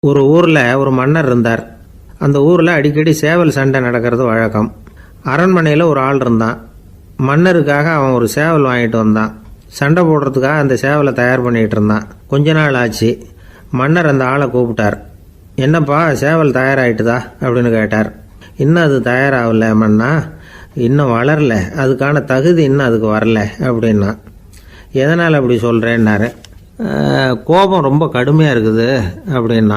ஒரு ஊரில் ஒரு மன்னர் இருந்தார். அந்த ஊரில் அடிக்கடி சேவல் சண்டை நடக்கிறது வழக்கம். அரண்மனையில் ஒரு ஆள் இருந்தான். மன்னருக்காக அவன் ஒரு சேவல் வாங்கிட்டு வந்தான். சண்டை போடுறதுக்காக அந்த சேவலை தயார் பண்ணிகிட்டு இருந்தான். கொஞ்ச நாள் ஆச்சு. மன்னர் அந்த ஆளை கூப்பிட்டார். என்னப்பா சேவல் தயாராகிட்டுதா அப்படின்னு கேட்டார். இன்னும் அது தயாராகல மன்னா, இன்னும் வளரல, அதுக்கான தகுதி இன்னும் அதுக்கு வரல அப்படின்னா. எதனால் அப்படி சொல்கிறேன்னாரு. கோபம் ரொம்ப கடுமையாக இருக்குது அப்படின்னா.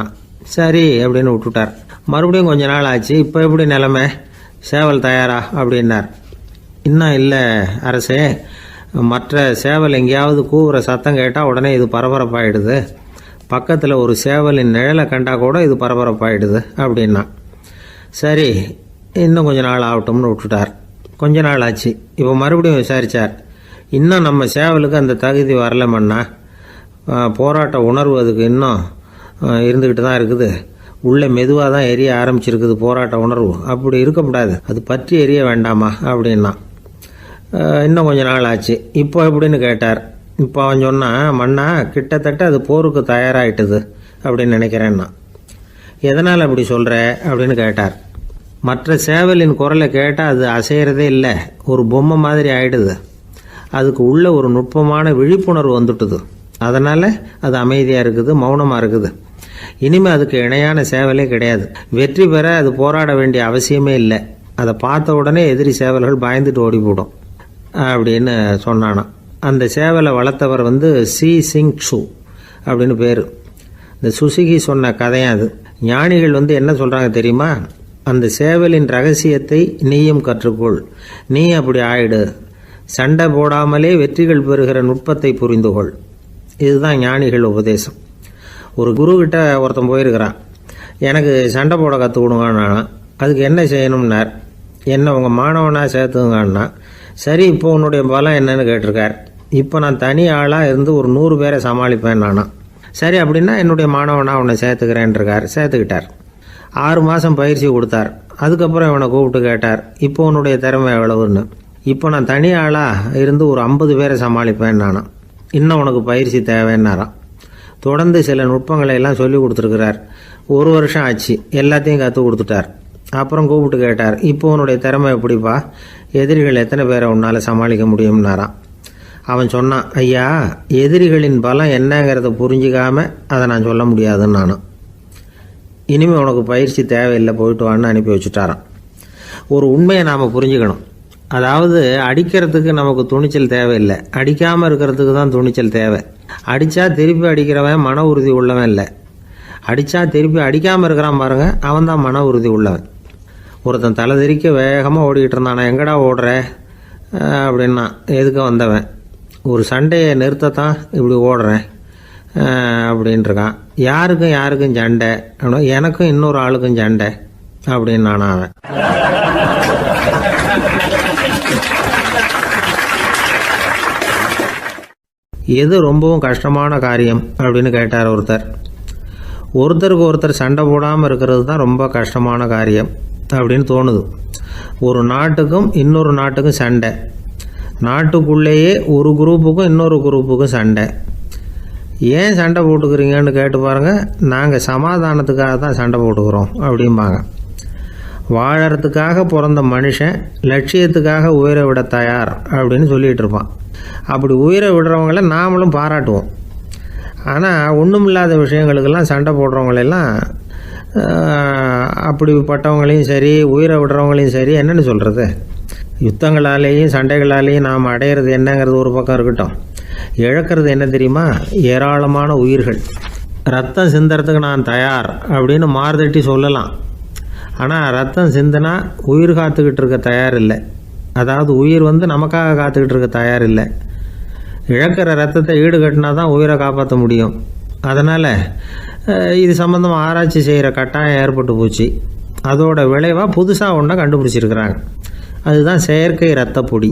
சரி அப்படின்னு விட்டுட்டார். மறுபடியும் கொஞ்ச நாள் ஆச்சு. இப்போ எப்படி நிலைமை, சேவல் தயாரா அப்படின்னார். இன்னும் இல்லை அரசே, மற்ற சேவல் எங்கேயாவது கூவுற சத்தம் கேட்டால் உடனே இது பரபரப்பாயிடுது. பக்கத்தில் ஒரு சேவலின் நிழலை கண்டா கூட இது பரபரப்பாயிடுது அப்படின்னா. சரி இன்னும் கொஞ்ச நாள் ஆகட்டும்னு விட்டுட்டார். கொஞ்ச நாள் ஆச்சு. இப்போ மறுபடியும் விசாரித்தார். இன்னும் நம்ம சேவலுக்கு அந்த தகுதி வரலமன்னா, போராட்ட உணர்வு அதுக்கு இன்னும் இருந்துக்கிட்டு தான் இருக்குது. உள்ளே மெதுவாக தான் எரிய ஆரம்பிச்சிருக்குது போராட்ட உணர்வு. அப்படி இருக்கக்கூடாது, அது பற்றி எரிய வேண்டாமா அப்படின்னா. இன்னும் கொஞ்ச நாள் ஆச்சு. இப்போ எப்படின்னு கேட்டார். இப்போ அவன் சொன்னான், மன்னா கிட்டத்தட்ட அது போருக்கு தயாராகிட்டுது அப்படின்னு நினைக்கிறேன்னா. எதனால் அப்படி சொல்கிற அப்படின்னு கேட்டார். மற்ற சேவலின் குரலை கேட்டால் அது அசைகிறதே இல்லை, ஒரு பொம்மை மாதிரி ஆயிடுது. அதுக்கு உள்ள ஒரு நுட்பமான விழிப்புணர்வு வந்துட்டுது. அதனால் அது அமைதியாக இருக்குது, மௌனமாக இருக்குது. இனிமேல் அதுக்கு இணையான சேவலே கிடையாது. வெற்றி பெற அது போராட வேண்டிய அவசியமே இல்லை. அதை பார்த்த உடனே எதிரி சேவல்கள் பயந்துட்டு ஓடி போடும் அப்படின்னு சொன்னானான். அந்த சேவலை வளர்த்தவர் சி சிங் சு அப்படின்னு பேர். இந்த சுசுகி சொன்ன கதையும் அது. ஞானிகள் என்ன சொல்கிறாங்க தெரியுமா? அந்த சேவலின் ரகசியத்தை நீயும் கற்றுக்கொள், நீ அப்படி ஆயிடு, சண்டை போடாமலே வெற்றிகள் பெறுகிற நுட்பத்தை புரிந்துகொள். இதுதான் ஞானிகள் உபதேசம். ஒரு குருக்கிட்ட ஒருத்தன் போயிருக்கிறான். எனக்கு சண்டை போட கற்றுக்கொடுங்கன்னா. அதுக்கு என்ன செய்யணும்னார். என்ன உங்கள் மாணவனாக சேர்த்துங்கண்ணா. சரி இப்போ உன்னுடைய பலம் என்னன்னு கேட்டிருக்கார். இப்போ நான் தனி ஆளாக இருந்து ஒரு 100 பேரை சமாளிப்பேன் நானா. சரி அப்படின்னா என்னுடைய மாணவனாக உன்னை சேர்த்துக்கிறேன்ருக்கார். சேர்த்துக்கிட்டார். 6 மாதம் பயிற்சி கொடுத்தார். அதுக்கப்புறம் இவனை கூப்பிட்டு கேட்டார், இப்போ உன்னுடைய திறமை எவ்வளவுன்னு. இப்போ நான் தனி ஆளாக இருந்து ஒரு 50 பேரை சமாளிப்பேன் நானா. இன்னும் உனக்கு பயிற்சி தேவைன்னாராம். தொடர்ந்து சில நுட்பங்களை எல்லாம் சொல்லி கொடுத்துருக்கிறார். 1 வருஷம் ஆச்சு. எல்லாத்தையும் கற்றுக் கொடுத்துட்டார். அப்புறம் கூப்பிட்டு கேட்டார், இப்போ உன்னுடைய திறமை எப்படிப்பா, எதிரிகள் எத்தனை பேரை உன்னால் சமாளிக்க முடியும்னாராம். அவன் சொன்னான், ஐயா எதிரிகளின் பலம் என்னங்கிறத புரிஞ்சிக்காமல் அதை நான் சொல்ல முடியாதுன்னு நானும். இனிமேல் உனக்கு பயிற்சி தேவையில்லை, போயிட்டு வான்னு அனுப்பி வச்சுட்டாரான். ஒரு உண்மையை நாம் புரிஞ்சுக்கணும். அதாவது அடிக்கிறதுக்கு நமக்கு துணிச்சல் தேவையில்லை, அடிக்காமல் இருக்கிறதுக்கு தான் துணிச்சல் தேவை. அடித்தா திருப்பி அடிக்கிறவன் மன உறுதி உள்ளவன் இல்லை. அடித்தா திருப்பி அடிக்காமல் இருக்கிறான் பாருங்க, அவன் தான் மன உறுதி உள்ளவன். ஒருத்தன் தலை தெறிக்க வேகமாக ஓடிக்கிட்டு இருந்தான். நான் எங்கடா ஓடுற அப்படின்னா, எதுக்கு வந்தவன், ஒரு சண்டையை நிறுத்தத்தான் இப்படி ஓடுறேன் அப்படின்ட்டுருக்கான். யாருக்கும் சண்டை அப்படின்னா, எனக்கும் இன்னொரு ஆளுக்கும் சண்டை அப்படின்னு நானா அவன். எது ரொம்பவும் கஷ்டமான காரியம் அப்படின்னு கேட்டார் ஒருத்தர். ஒருத்தருக்கு ஒருத்தர் சண்டை போடாமல் இருக்கிறது தான் ரொம்ப கஷ்டமான காரியம் அப்படின்னு தோணுது. ஒரு நாட்டுக்கும் இன்னொரு நாட்டுக்கும் சண்டை, நாட்டுக்குள்ளேயே ஒரு குரூப்புக்கும் இன்னொரு குரூப்புக்கும் சண்டை. ஏன் சண்டை போட்டுக்கிறீங்கன்னு கேட்டு பாருங்கள். நாங்கள் சமாதானத்துக்காக தான் சண்டை போட்டுக்கிறோம் அப்படிம்பாங்க. வாழறதுக்காக பிறந்த மனுஷன் லட்சியத்துக்காக உயிரை விட தயார் அப்படின்னு சொல்லிகிட்டு இருப்பான். அப்படி உயிரை விடுறவங்கள நாமளும் பாராட்டுவோம். ஆனால் ஒன்றுமில்லாத விஷயங்களுக்கெல்லாம் சண்டை போடுறவங்களெல்லாம், அப்படிப்பட்டவங்களையும் சரி உயிரை விடுறவங்களையும் சரி என்னென்னு சொல்கிறது, யுத்தங்களாலேயும் சண்டைகளாலேயும் நாம் அடையிறது என்னங்கிறது ஒரு பக்கம் இருக்கட்டும், இழக்கிறது என்ன தெரியுமா, ஏராளமான உயிர்கள். ரத்தம் சிந்துறதுக்கு நான் தயார் அப்படின்னு மார்தட்டி சொல்லலாம். ஆனால் ரத்தம் சிந்தினா உயிர் காத்துக்கிட்டு இருக்க தயார் இல்லை. அதாவது உயிர் நமக்காக காத்துக்கிட்டு இருக்க தயார் இல்லை. இழக்கிற ரத்தத்தை ஈடுகட்டினா தான் உயிரை காப்பாற்ற முடியும். அதனால் இது சம்மந்தமாக ஆராய்ச்சி செய்கிற கட்டாயம் ஏற்பட்டு போச்சு. அதோட விளைவாக புதுசாக ஒன்றை கண்டுபிடிச்சிருக்கிறாங்க. அதுதான் செயற்கை ரத்தப்பொடி.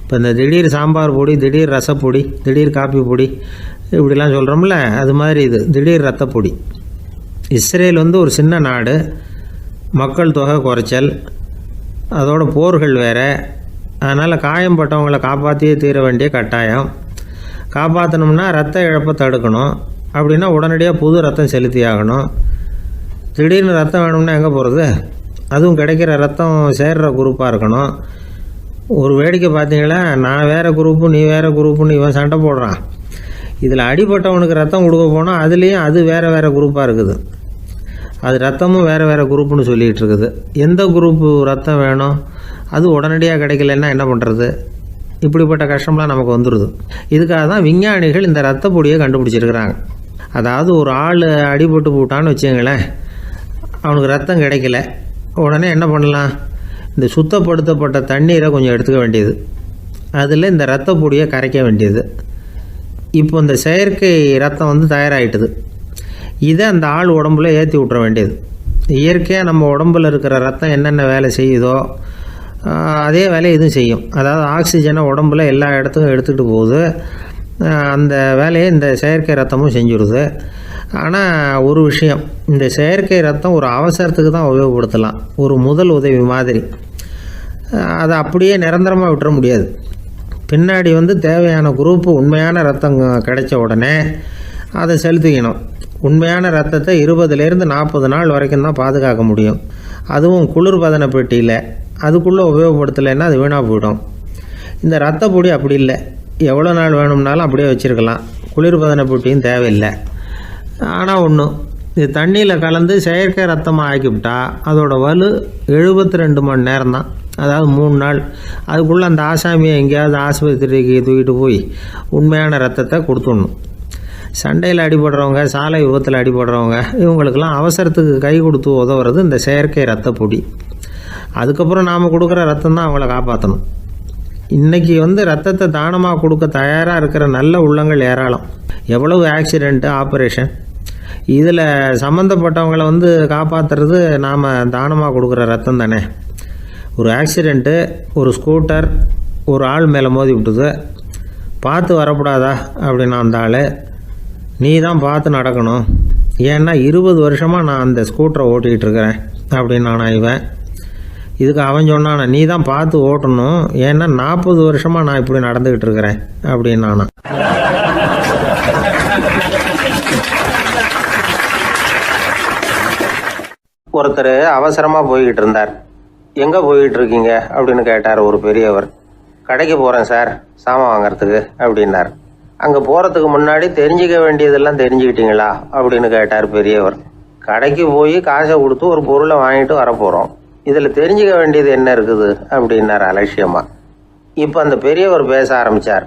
இப்போ இந்த திடீர் சாம்பார் பொடி, திடீர் ரசப்பொடி, திடீர் காப்பி பொடி இப்படிலாம் சொல்கிறோம்ல, அது மாதிரி இது திடீர் ரத்தப்பொடி. இஸ்ரேல் ஒரு சின்ன நாடு, மக்கள் தொகை குறைச்சல், அதோட போர்கள் வேறு. அதனால் காயம்பட்டவங்களை காப்பாற்றியே தீர வேண்டிய கட்டாயம். காப்பாற்றணும்னா ரத்த இழப்பை தடுக்கணும். அப்படின்னா உடனடியாக புது ரத்தம் செலுத்தி ஆகணும். திடீர்னு ரத்தம் வேணும்னா எங்கே போகிறது? அதுவும் கிடைக்கிற ரத்தம் சேர்கிற குரூப்பாக இருக்கணும். ஒரு வேடிக்கை பார்த்தீங்களா, நான் வேறு குரூப்பு நீ வேறு குரூப்புன்னு இவன் சண்டை போடுறான். இதில் அடிபட்டவனுக்கு ரத்தம் கொடுக்க போனால் அதுலேயும் அது வேறு குரூப்பாக இருக்குது. அது ரத்தமும் வேறு குரூப்புன்னு சொல்லிகிட்டு இருக்குது. எந்த குரூப்பு ரத்தம் வேணும்? அது உடனடியாக கிடைக்கலன்னா என்ன பண்ணுறது? இப்படிப்பட்ட கஷ்டம்லாம் நமக்கு வந்துடுது. இதுக்காக தான் விஞ்ஞானிகள் இந்த ரத்த பொடியை கண்டுபிடிச்சிருக்கிறாங்க. அதாவது ஒரு ஆள் அடிபட்டு போட்டான்னு வச்சுங்களேன், அவனுக்கு ரத்தம் கிடைக்கல, உடனே என்ன பண்ணலாம்? இந்த சுத்தப்படுத்தப்பட்ட தண்ணீரை கொஞ்சம் எடுத்துக்க வேண்டியது, அதில் இந்த ரத்த பொடியை கரைக்க வேண்டியது. இப்போ இந்த செயற்கை ரத்தம் வந்து தயாராகிட்டுது. இதை அந்த ஆள் உடம்புல ஏற்றி விட்டுற வேண்டியது. இயற்கையாக நம்ம உடம்புல இருக்கிற ரத்தம் என்னென்ன வேலை செய்யுதோ அதே வேலையை இதுவும் செய்யும். அதாவது ஆக்சிஜனை உடம்புல எல்லா இடத்துக்கும் எடுத்துகிட்டு போகுது. அந்த வேலையை இந்த செயற்கை ரத்தமும் செஞ்சுடுது. ஆனால் ஒரு விஷயம், இந்த செயற்கை ரத்தம் ஒரு அவசரத்துக்கு தான் உபயோகப்படுத்தலாம், ஒரு முதல் உதவி மாதிரி. அதை அப்படியே நிரந்தரமாக விட்டுற முடியாது. பின்னாடி வந்து தேவையான குரூப்பு உண்மையான ரத்தம் கிடைச்ச உடனே அதை செலுத்திக்கணும். உண்மையான ரத்தத்தை 20லேருந்து 40 நாள் வரைக்கும் தான் பாதுகாக்க முடியும். அதுவும் குளிர்பதன பெட்டியில். அதுக்குள்ளே உபயோகப்படுத்தலைன்னா அது வீணாக போயிடும். இந்த ரத்த பொடி அப்படி இல்லை, எவ்வளோ நாள் வேணும்னாலும் அப்படியே வச்சுருக்கலாம். குளிர்பதன பெட்டியும் தேவையில்லை. ஆனால் ஒன்று, இது தண்ணியில் கலந்து செயற்கை ரத்தமாக ஆக்கிவிட்டா அதோட வலு 72 மணி நேரம் தான். அதாவது 3 நாள். அதுக்குள்ளே அந்த ஆசாமியை எங்கேயாவது ஆஸ்பத்திரிக்கு தூக்கிட்டு போய் உண்மையான ரத்தத்தை கொடுத்துடணும். சண்டையில் அடிபடுறவங்க, சாலை விபத்தில் அடிபடுறவங்க, இவங்களுக்கெல்லாம் அவசரத்துக்கு கை கொடுத்து உதவுறது இந்த செயற்கை ரத்த பொடி. அதுக்கப்புறம் நாம் கொடுக்குற ரத்தம் தான் அவங்கள காப்பாற்றணும். இன்றைக்கி வந்து ரத்தத்தை தானமாக கொடுக்க தயாராக இருக்கிற நல்ல உள்ளங்கள் ஏராளம். எவ்வளவு ஆக்சிடெண்ட்டு, ஆப்ரேஷன், இதில் சம்மந்தப்பட்டவங்களை வந்து காப்பாற்றுறது நாம் தானமாக கொடுக்குற ரத்தம் தானே. ஒரு ஆக்சிடெண்ட்டு, ஒரு ஸ்கூட்டர் ஒரு ஆள் மேலே மோதி விட்டுது, பார்த்து வரக்கூடாதா அப்படின்னா அந்த ஆள், நீ தான் பார்த்து நடக்கணும், ஏன்னா 20 வருஷமாக நான் அந்த ஸ்கூட்டரை ஓட்டிகிட்டு இருக்கிறேன் அப்படின்னு நான் இவன். இதுக்கு அவன் சொன்னான், நீ தான் பார்த்து ஓட்டணும், ஏன்னா 40 வருஷமாக நான் இப்படி நடந்துக்கிட்டு இருக்கிறேன் அப்படின்னு நானா. ஒருத்தர் அவசரமாக போய்கிட்டு இருந்தார். எங்கே போய்கிட்டு இருக்கீங்க அப்படின்னு கேட்டார் ஒரு பெரியவர். கடைக்கு போகிறேன் சார், சாமான் வாங்கிறதுக்கு அப்படின்னார். அங்கே போகிறதுக்கு முன்னாடி தெரிஞ்சிக்க வேண்டியதெல்லாம் தெரிஞ்சுக்கிட்டீங்களா அப்படின்னு கேட்டார் பெரியவர். கடைக்கு போய் காசை கொடுத்து ஒரு பொருளை வாங்கிட்டு வரப்போகிறோம், இதில் தெரிஞ்சிக்க வேண்டியது என்ன இருக்குது அப்படின்னார் அலட்சியமாக. இப்போ அந்த பெரியவர் பேச ஆரம்பித்தார்.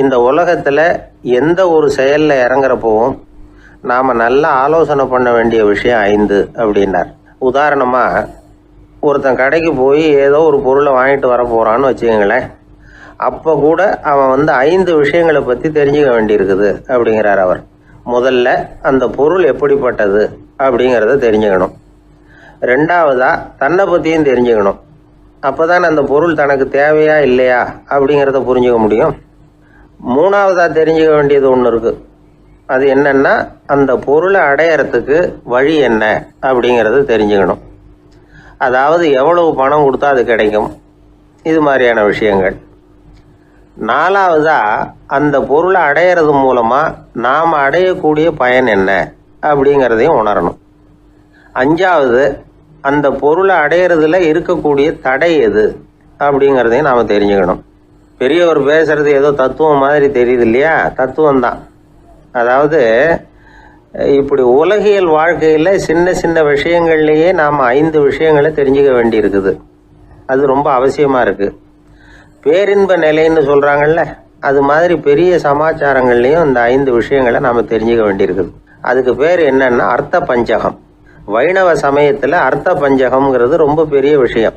இந்த உலகத்தில் எந்த ஒரு செயலில் இறங்குறப்போவும் நாம் நல்லா ஆலோசனை பண்ண வேண்டிய விஷயம் 5 அப்படின்னார். உதாரணமாக, ஒருத்தன் கடைக்கு போய் ஏதோ ஒரு பொருளை வாங்கிட்டு வர போகிறான்னு வச்சுக்கோங்களேன். அப்போ கூட அவன் வந்து 5 விஷயங்களை பற்றி தெரிஞ்சுக்க வேண்டியிருக்குது அப்படிங்கிறார் அவர். முதல்ல அந்த பொருள் எப்படிப்பட்டது அப்படிங்கிறத தெரிஞ்சுக்கணும். 2வதாக தன்னை பற்றியும் தெரிஞ்சுக்கணும். அப்போ தான் அந்த பொருள் தனக்கு தேவையா இல்லையா அப்படிங்கிறத புரிஞ்சுக்க முடியும். 3வதாக தெரிஞ்சுக்க வேண்டியது ஒன்று இருக்குது. அது என்னன்னா, அந்த பொருளை அடையறதுக்கு வழி என்ன அப்படிங்கிறது தெரிஞ்சுக்கணும். அதாவது எவ்வளவு பணம் கொடுத்தா அது கிடைக்கும், இது மாதிரியான விஷயங்கள். 4வதாக அந்த பொருளை அடையிறது மூலமாக நாம் அடையக்கூடிய பயன் என்ன அப்படிங்கிறதையும் உணரணும். 5வது, அந்த பொருளை அடையிறதுல இருக்கக்கூடிய தடை எது அப்படிங்கிறதையும் நாம் தெரிஞ்சுக்கணும். பெரியவர் பேசுறது ஏதோ தத்துவம் மாதிரி தெரியுது இல்லையா? தத்துவம் தான். அதாவது இப்படி உலகியல் வாழ்க்கையில் சின்ன சின்ன விஷயங்கள்லேயே நாம் 5 விஷயங்களை தெரிஞ்சுக்க வேண்டி இருக்குது. அது ரொம்ப அவசியமாக இருக்குது. பேரின்ப நிலைன்னு சொல்கிறாங்கல்ல, அது மாதிரி பெரிய சமாச்சாரங்கள்லேயும் இந்த 5 விஷயங்களை நாம் தெரிஞ்சுக்க வேண்டியிருக்குது. அதுக்கு பேர் என்னன்னா அர்த்த பஞ்சகம். வைணவ சமயத்தில் அர்த்த பஞ்சகம்ங்கிறது ரொம்ப பெரிய விஷயம்.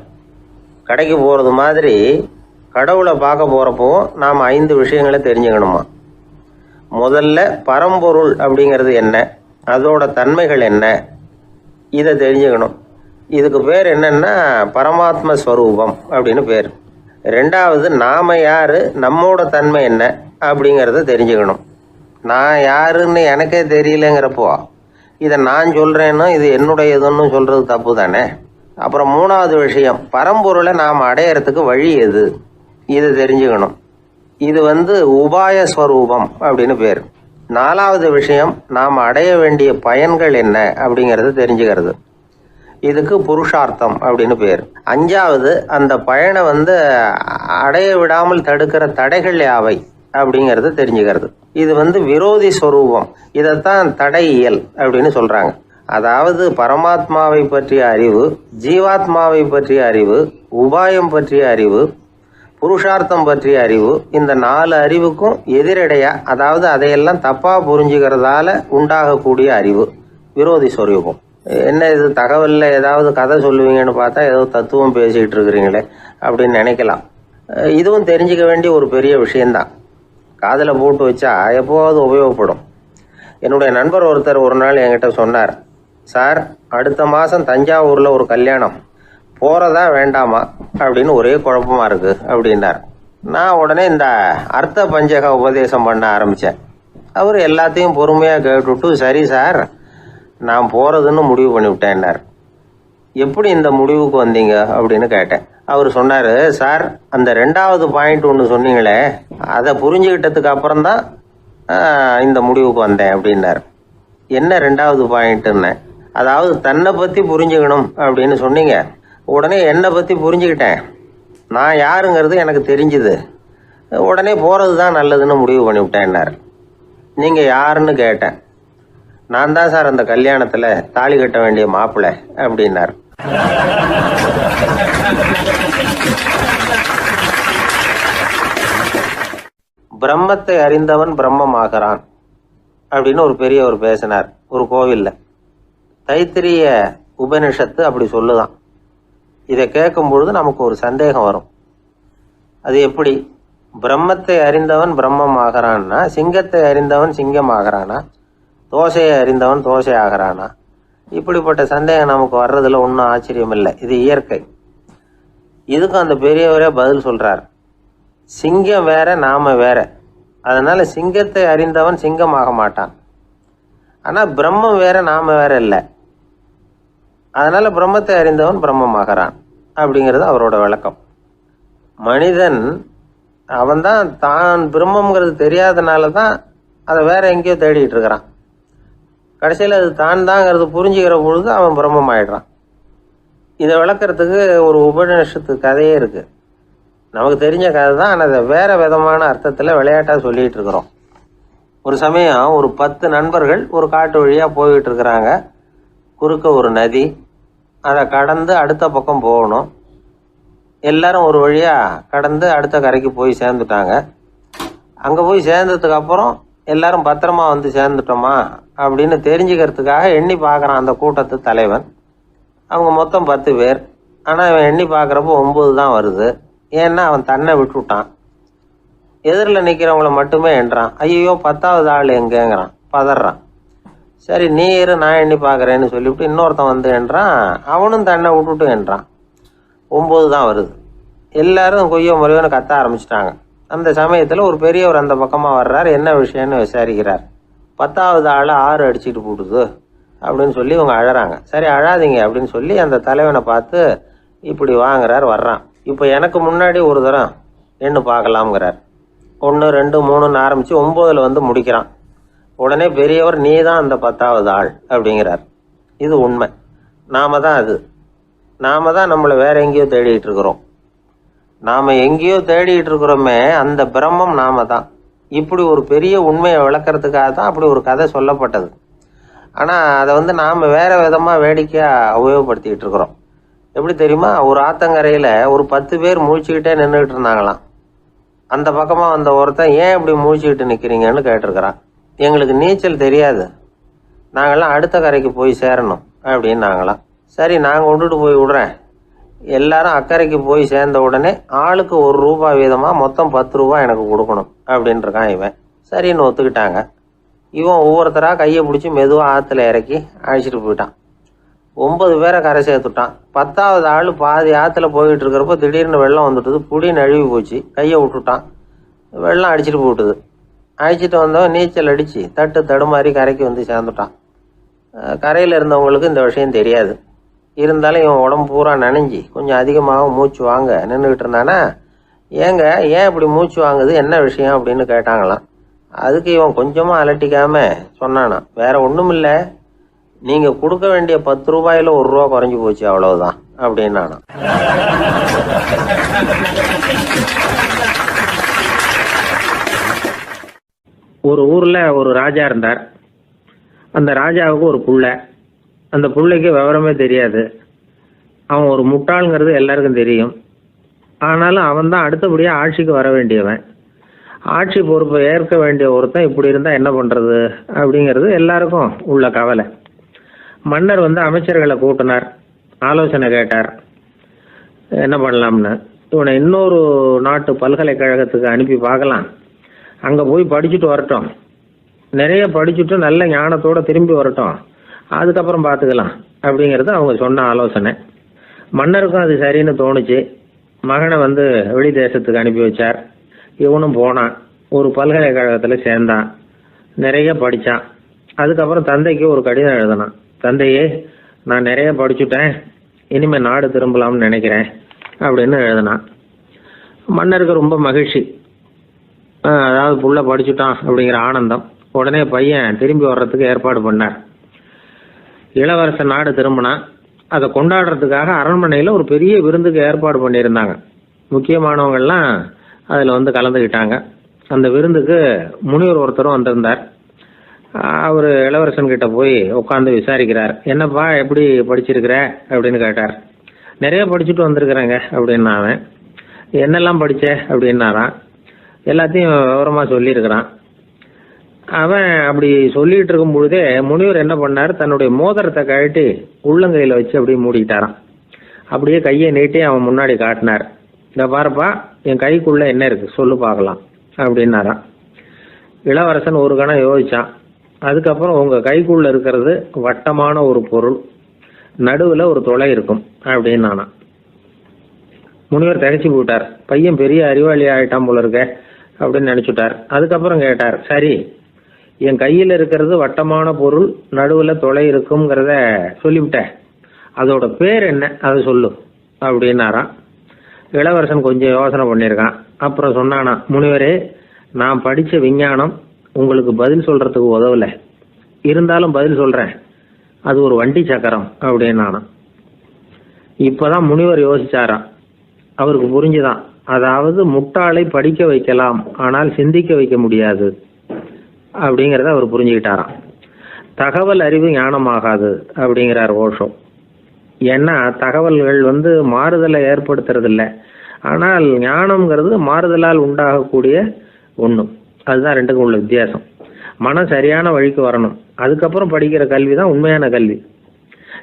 கடைக்கு போகிறது மாதிரி கடவுளை பார்க்க போகிறப்போ நாம் 5 விஷயங்களை தெரிஞ்சுக்கணுமா. முதல்ல பரம்பொருள் அப்படிங்கிறது என்ன, அதோட தன்மைகள் என்ன, இதை தெரிஞ்சுக்கணும். இதுக்கு பேர் என்னன்னா பரமாத்ம ஸ்வரூபம் அப்படின்னு பேர். 2வது, நாம் யார், நம்மோட தன்மை என்ன அப்படிங்கிறத தெரிஞ்சுக்கணும். நான் யாருன்னு எனக்கே தெரியலங்கிறப்போ இதை நான் சொல்கிறேன்னு இது என்னுடையதுன்னு சொல்கிறது தப்பு தானே. அப்புறம் 3வது விஷயம், பரம்பொருளை நாம் அடையிறதுக்கு வழி எது, இதை தெரிஞ்சுக்கணும். இது வந்து உபாய ஸ்வரூபம் அப்படின்னு பேர். 4வது விஷயம், நாம் அடைய வேண்டிய பயன்கள் என்ன அப்படிங்கிறது தெரிஞ்சுக்கிறது. இதுக்கு புருஷார்த்தம் அப்படின்னு பேர். 5வது, அந்த பயனை அடைய விடாமல் தடுக்கிற தடைகள் யாவை அப்படிங்கிறது தெரிஞ்சுக்கிறது. இது விரோதி ஸ்வரூபம். இதைத்தான் தடையியல் அப்படின்னு சொல்றாங்க. அதாவது பரமாத்மாவை பற்றிய அறிவு, ஜீவாத்மாவை பற்றிய அறிவு, உபாயம் பற்றிய அறிவு, புருஷார்த்தம் பற்றிய அறிவு, இந்த 4 அறிவுக்கும் எதிரடையா, அதாவது அதையெல்லாம் தப்பா புரிஞ்சுக்கிறதால உண்டாகக்கூடிய அறிவு விரோதி ஸ்வரூபம். என்ன இது தகவலில் ஏதாவது கதை சொல்லுவீங்கன்னு பார்த்தா ஏதோ தத்துவம் பேசிக்கிட்டு இருக்கிறீங்களே அப்படின்னு நினைக்கலாம். இதுவும் தெரிஞ்சுக்க வேண்டிய ஒரு பெரிய விஷயந்தான். காதில் போட்டு வச்சா எப்போவாவது உபயோகப்படும். என்னுடைய நண்பர் ஒருத்தர் ஒரு நாள் என்கிட்ட சொன்னார், சார், அடுத்த மாதம் தஞ்சாவூரில் ஒரு கல்யாணம், போகிறதா வேண்டாமா அப்படின்னு ஒரே குழப்பமாக இருக்குது அப்படின்னார். நான் உடனே இந்த அர்த்த பஞ்சக உபதேசம் பண்ண ஆரம்பித்தேன். அவர் எல்லாத்தையும் பொறுமையாக கேட்டுவிட்டு, சரி சார், நான் போகிறதுன்னு முடிவு பண்ணிவிட்டேன்னார். எப்படி இந்த முடிவுக்கு வந்தீங்க அப்படின்னு கேட்டேன். அவர் சொன்னார், சார், அந்த 2வது பாயிண்ட் ஒன்று சொன்னீங்களே, அதை புரிஞ்சுக்கிட்டதுக்கு அப்புறம்தான் இந்த முடிவுக்கு வந்தேன் அப்படின்னார். என்ன 2வது பாயிண்ட்டுன்னு? அதாவது தன்னை பற்றி புரிஞ்சுக்கணும் அப்படின்னு சொன்னீங்க. உடனே என்னை பற்றி புரிஞ்சுக்கிட்டேன், நான் யாருங்கிறது எனக்கு தெரிஞ்சுது, உடனே போகிறது தான் நல்லதுன்னு முடிவு பண்ணிவிட்டேன்னார். நீங்கள் யாருன்னு கேட்டேன். நான் தான் சார் அந்த கல்யாணத்தில் தாலி கட்ட வேண்டிய மாப்பிள்ளை அப்படின்னார். பிரம்மத்தை அறிந்தவன் பிரம்மமாகிறான் அப்படின்னு ஒரு பெரியவர் பேசினார் ஒரு கோவில்ல. தைத்திரிய உபனிஷத்து அப்படி சொல்லுதான். இதை கேட்கும் பொழுது நமக்கு ஒரு சந்தேகம் வரும். அது எப்படி? பிரம்மத்தை அறிந்தவன் பிரம்மம் ஆகிறான்னா, சிங்கத்தை அறிந்தவன் சிங்கம் ஆகிறானா, தோசையை அறிந்தவன் தோசை ஆகிறானா? இப்படிப்பட்ட சந்தேகம் நமக்கு வர்றதுல ஒன்றும் ஆச்சரியம் இல்லை. இது இயற்கை. இதுக்கும் அந்த பெரியவரே பதில் சொல்றார். சிங்கம் வேற, நாம வேற. அதனால சிங்கத்தை அறிந்தவன் சிங்கம் ஆக மாட்டான். ஆனா பிரம்மம் வேற, நாம வேற இல்லை. அதனால பிரம்மத்தை அறிந்தவன் பிரம்மமாகிறான் அப்படிங்கிறது அவரோட விளக்கம். மனிதன் அவன்தான் தான் பிரம்மங்கிறது தெரியாதனால தான் அதை வேற எங்கேயோ தேடிட்டு இருக்கிறான். கடைசியில் அது தான் தாங்கிறது புரிஞ்சுக்கிற பொழுது அவன் பிரம்மம் ஆயிடுறான். இதை விளக்கிறதுக்கு ஒரு உபநிஷத்து கதையே இருக்கு. நமக்கு தெரிஞ்ச கதை தான், ஆனால் அதை வேற விதமான அர்த்தத்தில் விளையாட்டாக சொல்லிட்டு இருக்கிறோம். ஒரு சமயம் ஒரு 10 நண்பர்கள் ஒரு காட்டு வழியாக போய்கிட்டு இருக்கிறாங்க. குறுக்க ஒரு நதி, அதை கடந்து அடுத்த பக்கம் போகணும். எல்லாரும் ஒரு வழியாக கடந்து அடுத்த கரைக்கு போய் சேர்ந்துட்டாங்க. அங்கே போய் சேர்ந்ததுக்கு அப்புறம் எல்லாரும் பத்திரமா வந்து சேர்ந்துட்டோமா அப்படின்னு தெரிஞ்சுக்கிறதுக்காக எண்ணி பார்க்குறான் அந்த கூட்டத்து தலைவன். அவங்க மொத்தம் 10 பேர். ஆனால் இவன் எண்ணி பார்க்குறப்போ 9 தான் வருது. ஏன்னா அவன் தன்னை விட்டுவிட்டான். எதிரில் நிற்கிறவங்கள மட்டுமே எண்றான். ஐயோ 10வது ஆள் எங்கேங்கிறான், பதறான். சரி நீ இரு, நான் எண்ணி பார்க்குறேன்னு சொல்லிவிட்டு இன்னொருத்தன் வந்து எண்றான். அவனும் தன்னை விட்டுட்டு எண்றான். 9 தான் வருது. எல்லாரும் கொய்யோ முறையோன்னு கத்த ஆரம்பிச்சிட்டாங்க. அந்த சமயத்தில் ஒரு பெரியவர் அந்த பக்கமாக வர்றார். என்ன விஷயம்னு விசாரிக்கிறார். 10வது ஆள் 6 அடிச்சுட்டு போட்டுது அப்படின்னு சொல்லி இவங்க அழறாங்க. சரி அழாதீங்க அப்படின்னு சொல்லி அந்த தலைவனை பார்த்து இப்படி வாங்குறார். வர்றான். இப்போ எனக்கு முன்னாடி ஒரு தரம் எண்ணு பார்க்கலாம்ங்கிறார். 1 2 3ன்னு ஆரம்பித்து 9ல் வந்து முடிக்கிறான். உடனே பெரியவர், நீ தான் அந்த 10வது ஆள் அப்படிங்கிறார். இது உண்மை. நாம தான் அது. நாம தான் நம்மளை வேற எங்கேயோ தேடிட்டு இருக்கிறோம். நாம எங்கேயோ தேடிட்டு இருக்கிறோமே, அந்த பிரம்மம் நாம தான். இப்படி ஒரு பெரிய உண்மையை விளக்கிறதுக்காக தான் அப்படி ஒரு கதை சொல்லப்பட்டது. ஆனால் அதை நாம வேற விதமாக வேடிக்கையாக உபயோகப்படுத்திக்கிட்டு இருக்கிறோம். எப்படி தெரியுமா? ஒரு ஆத்தங்கரையில் ஒரு 10 பேர் முழிச்சுக்கிட்டே நின்றுக்கிட்டு இருந்தாங்களாம். அந்த பக்கமாக வந்த ஒருத்தன், ஏன் இப்படி முழிச்சுக்கிட்டு நிற்கிறீங்கன்னு கேட்டிருக்கிறான். எங்களுக்கு நீச்சல் தெரியாது, நாங்கள்லாம் அடுத்த கரைக்கு போய் சேரணும் அப்படின்னு நாங்களாம். சரி நாங்கள் விட்டுட்டு போய் விடுறேன். எல்லாரும் அக்கறைக்கு போய் சேர்ந்த உடனே ஆளுக்கு ₹1 வீதமாக மொத்தம் ₹10 எனக்கு கொடுக்கணும் அப்படின்ட்டுருக்கான் இவன். சரின்னு ஒத்துக்கிட்டாங்க. இவன் ஒவ்வொருத்தராக கையை பிடிச்சி மெதுவாக ஆற்றுல இறக்கி அழைச்சிட்டு போயிட்டான். 9 பேரை கரை சேர்த்துட்டான். 10வது ஆள் பாதி ஆற்றுல போயிட்டு இருக்கிறப்போ திடீர்னு வெள்ளம் வந்துட்டுது. புடி நழுவி போச்சு. கையை விட்டுட்டான். வெள்ளம் அடிச்சிட்டு போட்டுது. அழைச்சிட்டு வந்தவன் நீச்சல் அடித்து தட்டு தடுமாறி கரைக்கு வந்து சேர்ந்துட்டான். கரையில் இருந்தவங்களுக்கு இந்த விஷயம் தெரியாது. இருந்தாலும் இவன் உடம்பு பூரா நனைஞ்சி கொஞ்சம் அதிகமாக மூச்சு வாங்க நின்றுக்கிட்டு இருந்தானா, ஏங்க ஏன் இப்படி மூச்சு வாங்குது, என்ன விஷயம் அப்படின்னு கேட்டாங்களாம். அதுக்கு இவன் கொஞ்சமாக அலட்டிக்காம சொன்னானா, வேற ஒன்றும் இல்லை, நீங்கள் கொடுக்க வேண்டிய 10 ரூபாயில் 1 ரூபா குறைஞ்சி போச்சு, அவ்வளவுதான் அப்படின்னானா. ஒரு ஊரில் ஒரு ராஜா இருந்தார். அந்த ராஜாவுக்கு ஒரு புள்ள. அந்த புள்ளைக்கு விவரமே தெரியாது. அவன் ஒரு முட்டாளுங்கிறது எல்லாருக்கும் தெரியும். ஆனாலும் அவன் தான் அடுத்தபடியாக ஆட்சிக்கு வர வேண்டியவன். ஆட்சி பொறுப்பை ஏற்க வேண்டிய ஒருத்தன் இப்படி இருந்தால் என்ன பண்ணுறது அப்படிங்கிறது எல்லாருக்கும் உள்ள கவலை. மன்னர் அமைச்சர்களை கூட்டினார், ஆலோசனை கேட்டார் என்ன பண்ணலாம்னு. இவனை இன்னொரு நாட்டு பல்கலைக்கழகத்துக்கு அனுப்பி பார்க்கலாம், அங்கே போய் படிச்சுட்டு வரட்டும், நிறைய படிச்சுட்டு நல்ல ஞானத்தோடு திரும்பி வரட்டும், அதுக்கப்புறம் பார்த்துக்கலாம் அப்படிங்கிறது அவங்க சொன்ன ஆலோசனை. மன்னருக்கும் அது சரின்னு தோணுச்சு. மகனை வெளி தேசத்துக்கு அனுப்பி வச்சார். இவனும் போனான், ஒரு பல்கலைக்கழகத்தில் சேர்ந்தான், நிறைய படித்தான். அதுக்கப்புறம் தந்தைக்கு ஒரு கடிதம் எழுதினான். தந்தையே, நான் நிறைய படிச்சுட்டேன், இனிமேல் நாடு திரும்பலாம்னு நினைக்கிறேன் அப்படின்னு எழுதினான். மன்னருக்கு ரொம்ப மகிழ்ச்சி, அதாவது புள்ள படிச்சுட்டான் அப்படிங்கிற ஆனந்தம். உடனே பையன் திரும்பி வர்றதுக்கு ஏற்பாடு பண்ணார். இளவரசன் நாடு திரும்பினான். அதை கொண்டாடுறதுக்காக அரண்மனையில் ஒரு பெரிய விருந்துக்கு ஏற்பாடு பண்ணியிருந்தாங்க. முக்கியமானவங்கள்லாம் அதில் கலந்துக்கிட்டாங்க. அந்த விருந்துக்கு முனிவர் ஒருத்தரும் வந்திருந்தார். அவர் இளவரசன் கிட்ட போய் உட்காந்து விசாரிக்கிறார். என்னப்பா, எப்படி படிச்சிருக்கிற அப்படின்னு கேட்டார். நிறைய படிச்சுட்டு வந்திருக்கிறேங்க அப்படின்னா அவன். என்னெல்லாம் படித்த அப்படின்னாரான். எல்லாத்தையும் விவரமாக சொல்லியிருக்கிறான். அவன் அப்படி சொல்லிட்டு இருக்கும் பொழுதே முனிவர் என்ன பண்ணார், தன்னுடைய மோதிரத்தை கழட்டி உள்ளங்கையில் வச்சு அப்படியே மூடிக்கிட்டாரான். அப்படியே கையை நீட்டி அவன் முன்னாடி காட்டினார். இந்த பாருப்பா, என் கைக்குள்ள என்ன இருக்கு சொல்லு பார்க்கலாம் அப்படின்னாரான். இளவரசன் ஒரு கணம் யோசிச்சான். அதுக்கப்புறம் உங்க கைக்குள்ள இருக்கிறது வட்டமான ஒரு பொருள், நடுவில் ஒரு துளை இருக்கும் அப்படின்னானா. முனிவர் திகைச்சு போட்டார். பையன் பெரிய அறிவாளி ஆயிட்டான் போல இருக்க அப்படின்னு நினைச்சுட்டார். அதுக்கப்புறம் கேட்டார், சரி, என் கையில் இருக்கிறது வட்டமான பொருள், நடுவில் துளை இருக்குங்கிறத சொல்லிவிட்டேன், அதோட பேர் என்ன, அதை சொல்லு அப்படின்னாராம். இளவரசன் கொஞ்சம் யோசனை பண்ணியிருக்கான். அப்புறம் சொன்னானா, முனிவரே, நான் படித்த விஞ்ஞானம் உங்களுக்கு பதில் சொல்றதுக்கு உதவலை, இருந்தாலும் பதில் சொல்றேன், அது ஒரு வண்டி சக்கரம் அப்படின்னானா. இப்பதான் முனிவர் யோசிச்சாராம். அவருக்கு புரிஞ்சுதான், அதாவது முட்டாளை படிக்க வைக்கலாம், ஆனால் சிந்திக்க வைக்க முடியாது அப்படிங்கிறத அவர் புரிஞ்சுக்கிட்டாராம். தகவல் அறிவு ஞானமாகாது அப்படிங்கிறார் ஓஷோ. ஏன்னா தகவல்கள் மாறுதலை ஏற்படுத்துறது இல்லை, ஆனால் ஞானம்ங்கிறது மாறுதலால் உண்டாகக்கூடிய ஒன்று. அதுதான் ரெண்டுக்கும் உள்ள வித்தியாசம். மனம் சரியான வழிக்கு வரணும், அதுக்கப்புறம் படிக்கிற கல்வி தான் உண்மையான கல்வி.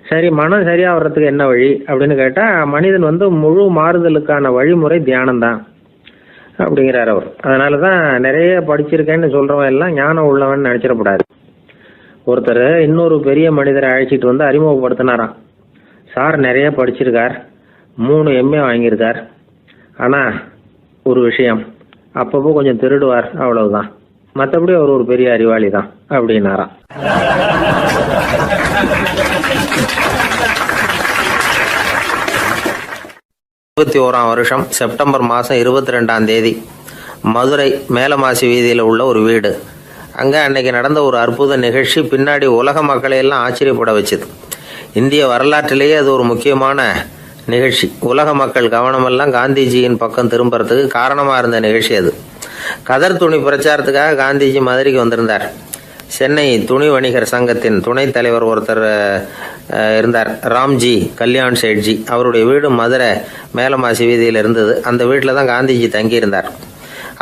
சரி, மனம் சரியா வர்றதுக்கு என்ன வழி அப்படின்னு கேட்டா, மனிதன் முழு மாறுதலுக்கான வழிமுறை தியானம்தான் அப்படிங்கிறார் அவர். அதனாலதான் நிறைய படிச்சிருக்கேன்னு சொல்றவன் எல்லாம் ஞானம் உள்ளவன் நினைச்சிடக்கூடாது. ஒருத்தர் இன்னொரு பெரிய மனிதரை அழைச்சிட்டு அறிமுகப்படுத்தினாராம். சார் நிறைய படிச்சிருக்கார், 3 MA வாங்கியிருக்கார், ஆனா ஒரு விஷயம், அப்பப்போ கொஞ்சம் திருடுவார், அவ்வளவுதான், மற்றபடி அவர் ஒரு பெரிய அறிவாளி தான் அப்படின்னாராம். வருஷம் செப்டம்பர் மாதம் 22ஆம் தேதி மதுரை மேலமாசி வீதியில் உள்ள ஒரு வீடு. அங்கே அன்னைக்கு நடந்த ஒரு அற்புத நிகழ்ச்சி பின்னாடி உலக மக்களை எல்லாம் ஆச்சரியப்பட வச்சுது. இந்திய வரலாற்றிலேயே அது ஒரு முக்கியமான நிகழ்ச்சி. உலக மக்கள் கவனமெல்லாம் காந்திஜியின் பக்கம் திரும்புறதுக்கு காரணமாக இருந்த நிகழ்ச்சி அது. கதர் துணி பிரச்சாரத்துக்காக காந்திஜி மதுரைக்கு வந்திருந்தார். சென்னை துணி வணிகர் சங்கத்தின் துணைத் தலைவர் ஒருத்தர் இருந்தார், ராம்ஜி கல்யாண் சேட்ஜி. அவருடைய வீடு மதுரை மேலமாசி வீதியில் இருந்தது. அந்த வீட்டில் தான் காந்திஜி தங்கியிருந்தார்.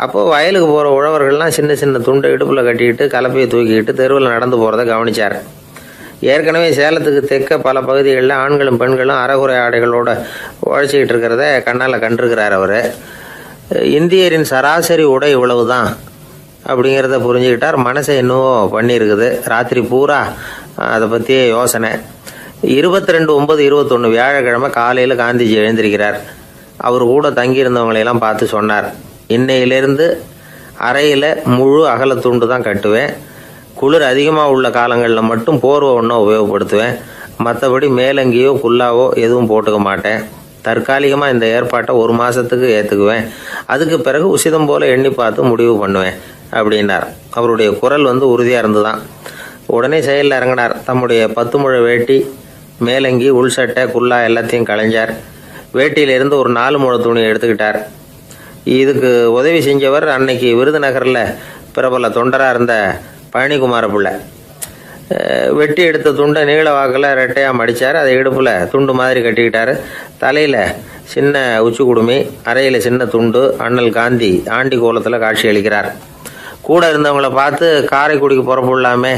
அப்போது வயலுக்கு போகிற உழவர்கள்லாம் சின்ன சின்ன துண்டை இடுப்பில் கட்டிக்கிட்டு கலப்பையை தூக்கிக்கிட்டு தெருவில் நடந்து போகிறத கவனித்தார். ஏற்கனவே சேலத்துக்கு தெற்க பல பகுதிகளில் ஆண்களும் பெண்களும் அரைகுறை ஆடைகளோடு உழைச்சிக்கிட்டு இருக்கிறத கண்ணால் கண்டிருக்கிறார் அவர். இந்தியரின் சராசரி உடை இவ்வளவு தான் அப்படிங்கிறத புரிஞ்சுக்கிட்டார். மனசை இன்னும் பண்ணியிருக்குது. ராத்திரி பூரா அதை பற்றியே யோசனை. 22/9/21 வியாழக்கிழமை காலையில் காந்திஜி எழுந்திருக்கிறார். அவர் கூட தங்கியிருந்தவங்களையெல்லாம் பார்த்து சொன்னார், இன்னையிலிருந்து அறையில் முழு அகலத்துண்டு தான் கட்டுவேன், குளிர் அதிகமாக உள்ள காலங்களில் மட்டும் போர்வை ஒன்றும் உபயோகப்படுத்துவேன், மற்றபடி மேலங்கியோ குல்லாவோ எதுவும் போட்டுக்க மாட்டேன், தற்காலிகமாக இந்த ஏற்பாட்டை 1 மாதத்துக்கு ஏற்றுக்குவேன், அதுக்கு பிறகு உசிதம் போல் எண்ணி பார்த்து முடிவு பண்ணுவேன் அப்படின்னார். அவருடைய குரல் உறுதியாக இருந்துதான். உடனே செயலில் இறங்கினார். தம்முடைய 10 முழ வேட்டி, மேலங்கி, உள் சட்டை, குல்லா எல்லாத்தையும் களைஞ்சார். வேட்டியிலிருந்து ஒரு 4 முழ துணியை எடுத்துக்கிட்டார். இதுக்கு உதவி செஞ்சவர் அன்னைக்கு விருதுநகரில் பிரபல தொண்டராக இருந்த பழனிக்குமார பிள்ளை. வெட்டி எடுத்த துண்டை நீள வாக்கில் ரெட்டையாக மடித்தார். அதை இடுப்பில் துண்டு மாதிரி கட்டிக்கிட்டார். தலையில் சின்ன உச்சி குடுமி, அறையில் சின்ன துண்டு. அண்ணல் காந்தி ஆண்டி கோலத்தில் காட்சி அளிக்கிறார். கூட இருந்தவங்கள பார்த்து காரைக்குடிக்கு புறப்படலாமே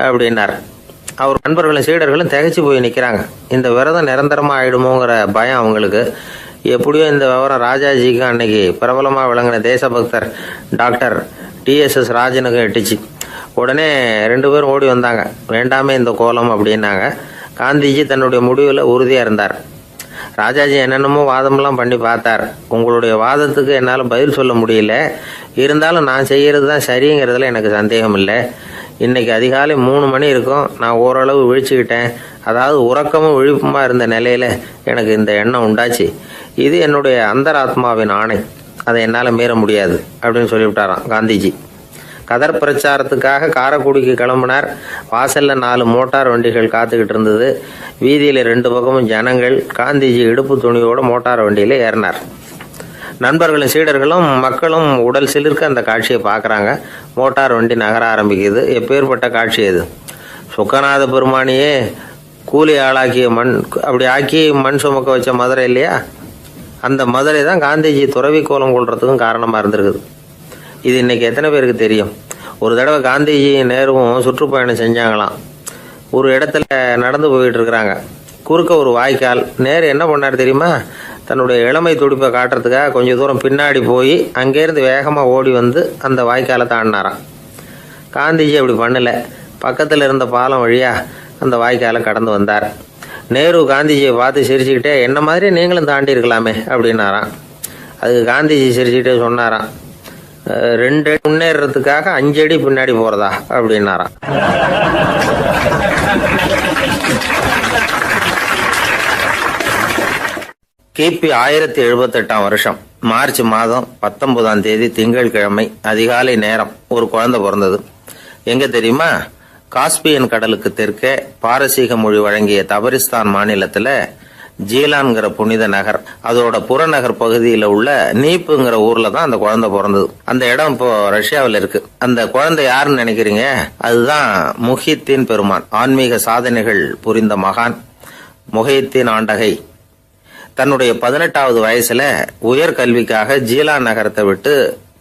அப்படின்னார். அவர் நண்பர்களும் சீடர்களும் திகைச்சு போய் நிற்கிறாங்க. இந்த விரதம் நிரந்தரமாக ஆகிடுமோங்கிற பயம் அவங்களுக்கு. எப்படியோ இந்த விவரம் ராஜாஜிக்கு அன்னைக்கு பிரபலமாக விளங்கின தேசபக்தர் டாக்டர் TSS ராஜனுக்கும் எட்டுச்சு. உடனே 2 பேரும் ஓடி வந்தாங்க. வேண்டாமே இந்த கோலம் அப்படின்னாங்க. காந்திஜி தன்னுடைய முடிவில் உறுதியாக இருந்தார். ராஜாஜி என்னென்னமோ வாதமெல்லாம் பண்ணி பார்த்தார். உங்களுடைய வாதத்துக்கு என்னால் பதில் சொல்ல முடியல, இருந்தாலும் நான் செய்கிறது தான் சரிங்கிறதுல எனக்கு சந்தேகம் இல்லை. இன்னைக்கு அதிகாலை 3 மணி இருக்கும். நான் ஓரளவு விழிச்சுக்கிட்டேன். அதாவது உறக்கமும் விழிப்புமா இருந்த நிலையில எனக்கு இந்த எண்ணம் உண்டாச்சு. இது என்னுடைய அந்தராத்மாவின் ஆணை, அதை என்னால் மீற முடியாது அப்படின்னு சொல்லிவிட்டாராம் காந்திஜி. கதர் பிரச்சாரத்துக்காக காரைக்குடிக்கு கிளம்பினார். வாசல்ல 4 மோட்டார் வண்டிகள் காத்துக்கிட்டு இருந்தது. வீதியில் 2 பக்கமும் ஜனங்கள். காந்திஜி இடுப்பு துணியோட மோட்டார் வண்டியில ஏறினார். நண்பர்களும் சீடர்களும் மக்களும் உடல் சிலிர்க்க அந்த காட்சியை பார்க்குறாங்க. மோட்டார் வண்டி நகர ஆரம்பிக்குது. எப்பேற்பட்ட காட்சி அது! சுக்கநாத பெருமானியே கூலி ஆளாக்கிய மண், அப்படி ஆக்கி மண் சுமக்க வச்ச மதுரை இல்லையா, அந்த மதுரை தான் காந்திஜி துறவி கோலம் கொள்றதுக்கும் காரணமாக இருந்திருக்குது. இது இன்னைக்கு எத்தனை பேருக்கு தெரியும்? ஒரு தடவை காந்திஜி நேருவும் சுற்றுப்பயணம் செஞ்சாங்களாம். ஒரு இடத்துல நடந்து போயிட்டு இருக்கிறாங்க. குறுக்க ஒரு வாய்க்கால். நேரு என்ன பண்ணார் தெரியுமா? தன்னுடைய இளமை துடிப்பை காட்டுறதுக்காக கொஞ்சம் தூரம் பின்னாடி போய் அங்கேருந்து வேகமாக ஓடி வந்து அந்த வாய்க்காலை தாண்டினாராம். காந்திஜி அப்படி பண்ணலை. பக்கத்தில் இருந்த பாலம் வழியாக அந்த வாய்க்காலை கடந்து வந்தார். நேரு காந்திஜியை பார்த்து சிரிச்சுக்கிட்டே, என்ன மாதிரி நீங்களும் தாண்டி இருக்கலாமே அப்படின்னாராம். அதுக்கு காந்திஜி சிரிச்சுக்கிட்டே சொன்னாராம், 2 அடி முன்னேறதுக்காக 5 அடி பின்னாடி போகிறதா அப்படின்னாராம். கிபி 1078 வருஷம் மார்ச் மாதம் 19ஆம் தேதி திங்கட்கிழமை அதிகாலை நேரம் ஒரு குழந்தை பிறந்தது. எங்க தெரியுமா? காஸ்பியன் கடலுக்கு தெற்கே பாரசீக மொழி வழங்கிய தபரிஸ்தான் மாநிலத்துல ஜீலான்கிற புனித நகர், அதோட புறநகர் பகுதியில் உள்ள நீப்புங்கிற ஊர்ல தான் அந்த குழந்தை பிறந்தது. அந்த இடம் இப்போ ரஷ்யாவில் இருக்கு. அந்த குழந்தை யாருன்னு நினைக்கிறீங்க? அதுதான் முஹித்தீன் பெருமான், ஆன்மீக சாதனைகள் புரிந்த மகான் முஹித்தீன் ஆண்டகை. தன்னுடைய 18வது வயசுல உயர்கல்விக்காக ஜீலான் நகரத்தை விட்டு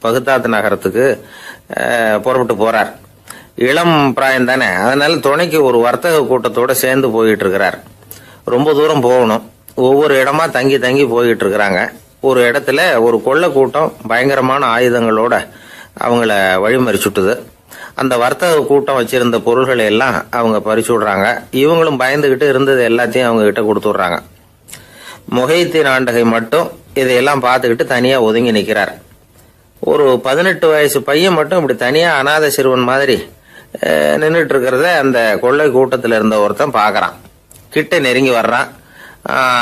பகுதாத் நகரத்துக்கு புறப்பட்டு போறார். இளம் பிராயம் தானே, அதனால துணைக்கு ஒரு வர்த்தக கூட்டத்தோட சேர்ந்து போயிட்டு இருக்கிறார். ரொம்ப தூரம் போகணும். ஒவ்வொரு இடமா தங்கி தங்கி போயிட்டு இருக்கிறாங்க. ஒரு இடத்துல ஒரு கொள்ளை கூட்டம் பயங்கரமான ஆயுதங்களோட அவங்கள வழிமறிச்சுட்டுது. அந்த வர்த்தக கூட்டம் வச்சிருந்த பொருள்களை எல்லாம் அவங்க பறிச்சு விடுறாங்க. இவங்களும் பயந்துகிட்டு இருந்தது எல்லாத்தையும் அவங்க கிட்ட கொடுத்துடுறாங்க. முஹித்தீன் ஆண்டகை மட்டும் இதையெல்லாம் பார்த்துக்கிட்டு தனியா ஒதுங்கி நிற்கிறார். ஒரு 18 வயசு பையன் மட்டும் இப்படி தனியா அநாத சிறுவன் மாதிரி நின்றுட்டு இருக்கிறத அந்த கொள்ளை கூட்டத்தில் இருந்த ஒருத்தன் பார்க்கறான். கிட்ட நெருங்கி வர்றான்.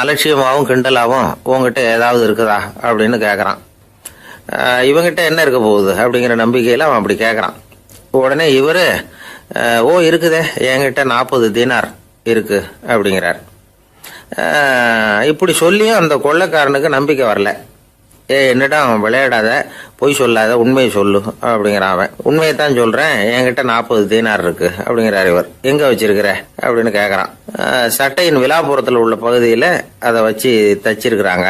அலட்சியமாகவும் கிண்டலாகவும் உங்ககிட்ட ஏதாவது இருக்குதா அப்படின்னு கேட்கறான். இவங்கிட்ட என்ன இருக்க போகுது அப்படிங்கிற நம்பிக்கையில அவன் அப்படி கேட்கறான். உடனே இவரு, ஓ இருக்குதே, என்கிட்ட 40 தீனார் இருக்கு அப்படிங்கிறார். இப்படி சொல்லியும் அந்த கொள்ளைக்காரனுக்கு நம்பிக்கை வரல. என்னிடம் விளையாடாத, பொய் சொல்லாத, உண்மையை சொல்லு அப்படிங்கிறான் அவன். உண்மையைத்தான் சொல்றேன், என்கிட்ட 40 தீனார் இருக்கு அப்படிங்கிறார் இவர். எங்க வச்சிருக்கிற அப்படின்னு கேக்குறான். சட்டையின் விழாப்புறத்துல உள்ள பகுதியில அதை வச்சு தச்சிருக்கிறாங்க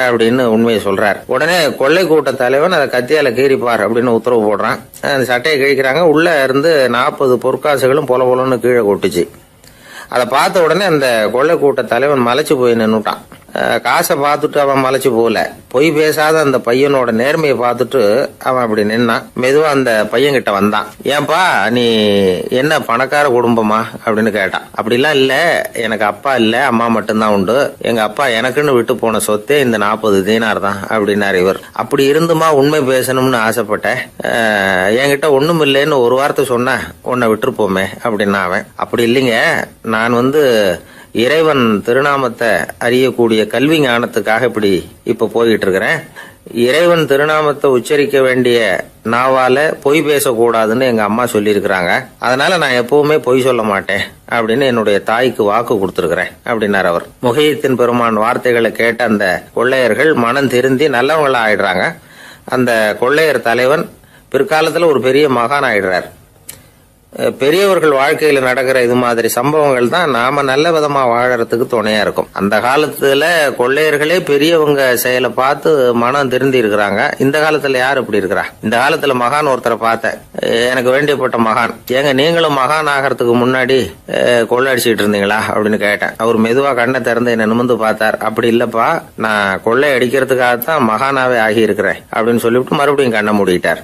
அப்படின்னு உண்மையை சொல்றார். உடனே கொள்ளை கூட்ட தலைவன் அதை கத்தியால கீறிப்பார் அப்படின்னு உத்தரவு போடுறான். அந்த சட்டையை கிழிக்கிறாங்க. உள்ள இருந்து 40 பொற்காசுகளும் பொல பொலன்னு கீழே கொட்டுச்சு. அதை பார்த்த உடனே அந்த கொள்ளை கூட்ட தலைவன் மலைச்சு போய் நின்னுட்டான். காசை பார்த்துட்டு அவன் மலைச்சு போல, பொய் பேசாத அந்த பையனோட நேர்மையை பார்த்துட்டு அவன் அப்படி நின்னான். மெதுவா அந்த பையன் கிட்ட வந்தான். ஏன்பா, நீ என்ன பணக்கார குடும்பமா அப்படின்னு கேட்டான். அப்படிலாம் இல்ல, எனக்கு அப்பா இல்ல, அம்மா மட்டும்தான் உண்டு. எங்க அப்பா எனக்குன்னு விட்டு போன சொத்தே இந்த 40 தீனார் தான் அப்படின்னாரு இவர். அப்படி இருந்துமா உண்மை பேசணும்னு ஆசைப்பட்டேன். என்கிட்ட ஒண்ணும் இல்லைன்னு ஒரு வார்த்தை சொன்ன உன்னை விட்டுருப்போமே அப்படின்னா அவன். அப்படி இல்லைங்க, நான் இறைவன் திருநாமத்தை அறியக்கூடிய கல்வி ஞானத்துக்காக இப்ப போயிட்டு இருக்கிறேன். இறைவன் திருநாமத்தை உச்சரிக்க வேண்டிய நாவால பொய் பேசக்கூடாதுன்னு எங்க அம்மா சொல்லியிருக்கிறாங்க. அதனால நான் எப்பவுமே பொய் சொல்ல மாட்டேன் அப்படின்னு என்னுடைய தாய்க்கு வாக்கு கொடுத்திருக்கிறேன் அப்படின்னார் அவர். முஹையத்தீன் பெருமான் வார்த்தைகளை கேட்ட அந்த கொள்ளையர்கள் மனம் திருந்தி நல்லவங்களா ஆயிடுறாங்க. அந்த கொள்ளையர் தலைவன் பிற்காலத்துல ஒரு பெரிய மகான் ஆயிடுறார். பெரியவர்கள் வாழ்க்கையில நடக்கிற இது மாதிரி சம்பவங்கள் தான் நாம நல்ல விதமா வாழறதுக்கு துணையா இருக்கும். அந்த காலத்துல கொள்ளையர்களே பெரியவங்க செயலை பார்த்து மனம் திருந்தி இருக்கிறாங்க. இந்த காலத்துல யார் இப்படி இருக்கிறா? இந்த காலத்துல மகான் ஒருத்தரை பார்த்தேன், எனக்கு வேண்டியப்பட்ட மகான். ஏங்க நீங்களும் மகான் ஆகிறதுக்கு முன்னாடி கொள்ளை அடிச்சுட்டு இருந்தீங்களா அப்படின்னு கேட்டேன். அவர் மெதுவா கண்ணை திறந்து என்ன நிமிர்ந்து பார்த்தார். அப்படி இல்லப்பா, நான் கொள்ளை அடிக்கிறதுக்காகத்தான் மகானாவே ஆகி இருக்கிறேன் அப்படின்னு சொல்லிவிட்டு மறுபடியும் கண்ணை மூடிட்டார்.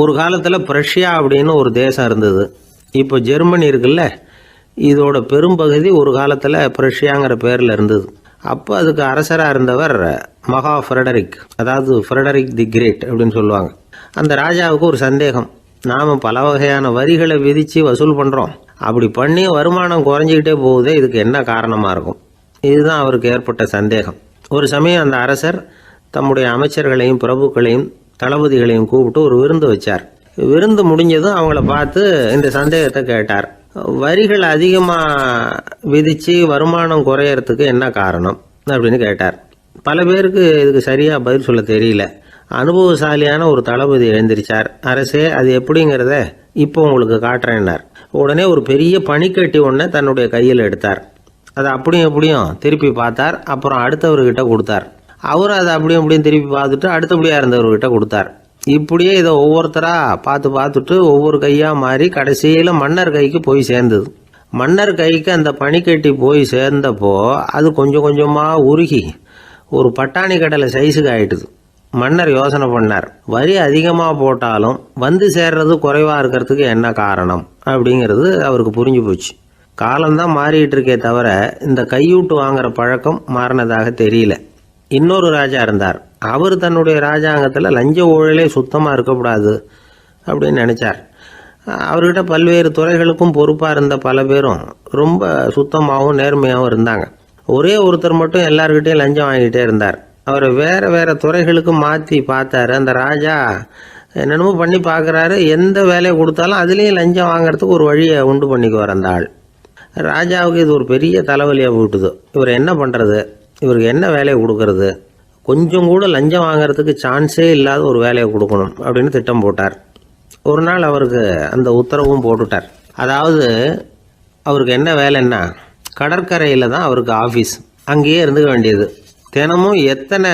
ஒரு காலத்தில் பிரஷ்யா அப்படின்னு ஒரு தேசம் இருந்தது. இப்போ ஜெர்மனி இருக்குல்ல, இதோட பெரும்பகுதி ஒரு காலத்தில் பிரஷ்யாங்கிற பேரில் இருந்தது. அப்போ அதுக்கு அரசராக இருந்தவர் மகா ஃப்ரெடரிக், அதாவது ஃப்ரெடரிக் தி கிரேட் அப்படின்னு சொல்லுவாங்க. அந்த ராஜாவுக்கு ஒரு சந்தேகம், நாம் பல வகையான வரிகளை விதித்து வசூல் பண்ணுறோம், அப்படி பண்ணி வருமானம் குறைஞ்சிக்கிட்டே போகுதே, இதுக்கு என்ன காரணமாக இருக்கும்? இதுதான் அவருக்கு ஏற்பட்ட சந்தேகம். ஒரு சமயம் அந்த அரசர் தம்முடைய அமைச்சர்களையும் பிரபுக்களையும் தளபதிகளையும் கூப்பிட்டு ஒரு விருந்து வச்சார். விருந்து முடிஞ்சதும் அவங்கள பார்த்து இந்த சந்தேகத்தை கேட்டார். வரிகள் அதிகமாக விதித்து வருமானம் குறையறதுக்கு என்ன காரணம் அப்படின்னு கேட்டார். பல பேருக்கு இதுக்கு சரியாக பதில் சொல்ல தெரியல. அனுபவசாலியான ஒரு தளபதி எழுந்திருச்சார். அரசே, அது எப்படிங்கிறத இப்போ உங்களுக்கு காட்டுறேன்னார். உடனே ஒரு பெரிய பனிக்கட்டி ஒன்றை தன்னுடைய கையில் எடுத்தார். அதை அப்படியும் எப்படியும் திருப்பி பார்த்தார். அப்புறம் அடுத்தவர்கிட்ட கொடுத்தார். அவரும் அதை அப்படியும் அப்படியும் திருப்பி பார்த்துட்டு அடுத்தபடியாக இருந்தவர்கிட்ட கொடுத்தார். இப்படியே இதை ஒவ்வொருத்தராக பார்த்துட்டு ஒவ்வொரு கையாக மாறி கடைசியில் மன்னர் கைக்கு போய் சேர்ந்தது. மன்னர் கைக்கு அந்த பனிக்கட்டி போய் சேர்ந்தப்போ அது கொஞ்சம் கொஞ்சமாக உருகி ஒரு பட்டாணி கடலை சைஸுக்கு ஆயிட்டுது. மன்னர் யோசனை பண்ணார், வரி அதிகமாக போட்டாலும் வந்து சேர்றது குறைவாக இருக்கிறதுக்கு என்ன காரணம் அப்படிங்கிறது அவருக்கு புரிஞ்சு போச்சு. காலம்தான் மாறிட்டு இருக்கே தவிர இந்த கையூட்டு வாங்குற பழக்கம் மாறினதாக தெரியல. இன்னொரு ராஜா இருந்தார். அவர் தன்னுடைய ராஜாங்கத்தில் லஞ்ச ஊழலே சுத்தமாக இருக்கக்கூடாது அப்படின்னு நினச்சார். அவர்கிட்ட பல்வேறு துறைகளுக்கும் பொறுப்பாக இருந்த பல பேரும் ரொம்ப சுத்தமாகவும் நேர்மையாகவும் இருந்தாங்க. ஒரே ஒருத்தர் மட்டும் எல்லார்கிட்டையும் லஞ்சம் வாங்கிட்டே இருந்தார். அவரை வேறு வேறு துறைகளுக்கு மாற்றி பார்த்தாரு. அந்த ராஜா என்னென்னமோ பண்ணி பார்க்குறாரு. எந்த வேலையை கொடுத்தாலும் அதுலேயும் லஞ்சம் வாங்கிறதுக்கு ஒரு வழியை உண்டு பண்ணிக்குவார் அந்த ஆள். ராஜாவுக்கு இது ஒரு பெரிய தலைவலியாக போட்டுது. இவர் என்ன பண்ணுறது? இவருக்கு என்ன வேலையை கொடுக்கறது? கொஞ்சம் கூட லஞ்சம் வாங்கிறதுக்கு சான்ஸே இல்லாத ஒரு வேலையை கொடுக்கணும் அப்படின்னு திட்டம் போட்டார். ஒரு நாள் அவருக்கு அந்த உத்தரவும் போட்டுட்டார். அதாவது அவருக்கு என்ன வேலைன்னா, கடற்கரையில் தான் அவருக்கு ஆஃபீஸ். அங்கேயே இருந்துக்க வேண்டியது. தினமும் எத்தனை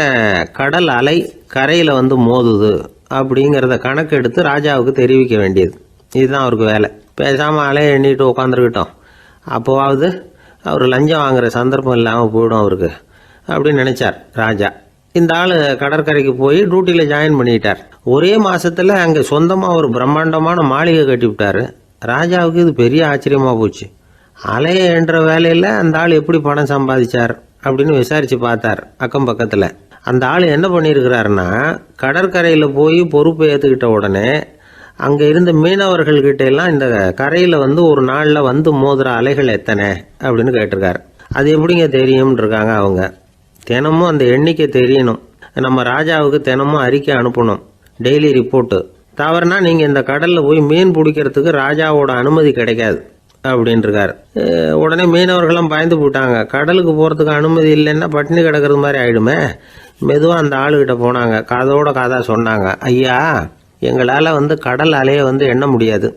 கடல் அலை கரையில் வந்து மோதுது அப்படிங்கிறத கணக்கெடுத்து ராஜாவுக்கு தெரிவிக்க வேண்டியது. இதுதான் அவருக்கு வேலை. பேசாமல் அலையை எண்ணிட்டு உட்காந்துருக்கிட்டோம், அப்போவாவது அவர் லஞ்சம் வாங்குகிற சந்தர்ப்பம் இல்லாமல் போயிடும் அவருக்கு அப்படின்னு நினச்சார் ராஜா. இந்த ஆள் கடற்கரைக்கு போய் டியூட்டியில் ஜாயின் பண்ணிட்டார். ஒரே மாதத்தில் அங்கே சொந்தமாக ஒரு பிரம்மாண்டமான மாளிகை கட்டி விட்டார். ராஜாவுக்கு இது பெரிய ஆச்சரியமாக போச்சு. அலையை என்ற வேலையில் அந்த ஆள் எப்படி பணம் சம்பாதிச்சார் அப்படின்னு விசாரித்து பார்த்தார் அக்கம் பக்கத்தில். அந்த ஆள் என்ன பண்ணியிருக்கிறாருன்னா, கடற்கரையில் போய் பொறுப்பை ஏற்றுக்கிட்ட உடனே அங்கே இருந்த மீனவர்கள்கிட்ட எல்லாம் இந்த கரையில் வந்து ஒரு நாளில் வந்து மோதுற அலைகள் எத்தனை அப்படின்னு கேட்டிருக்காரு. அது எப்படிங்க தெரியும்னு இருக்காங்க அவங்க. தினமும் அந்த எண்ணிக்கை தெரியணும். நம்ம ராஜாவுக்கு தினமும் அறிக்கை அனுப்பணும், டெய்லி ரிப்போர்ட்டு. தவறுனா நீங்கள் இந்த கடலில் போய் மீன் பிடிக்கிறதுக்கு ராஜாவோட அனுமதி கிடைக்காது அப்படின்ட்டுருக்காரு. உடனே மீனவர்களும் பயந்து போட்டாங்க. கடலுக்கு போகிறதுக்கு அனுமதி இல்லைன்னா பட்டினி கிடக்கிறது மாதிரி ஆகிடுமே. மெதுவாக அந்த ஆளுகிட்ட போனாங்க. காதோட காதாக சொன்னாங்க, ஐயா, எங்களால் வந்து கடல் அலையை வந்து எண்ண முடியாது.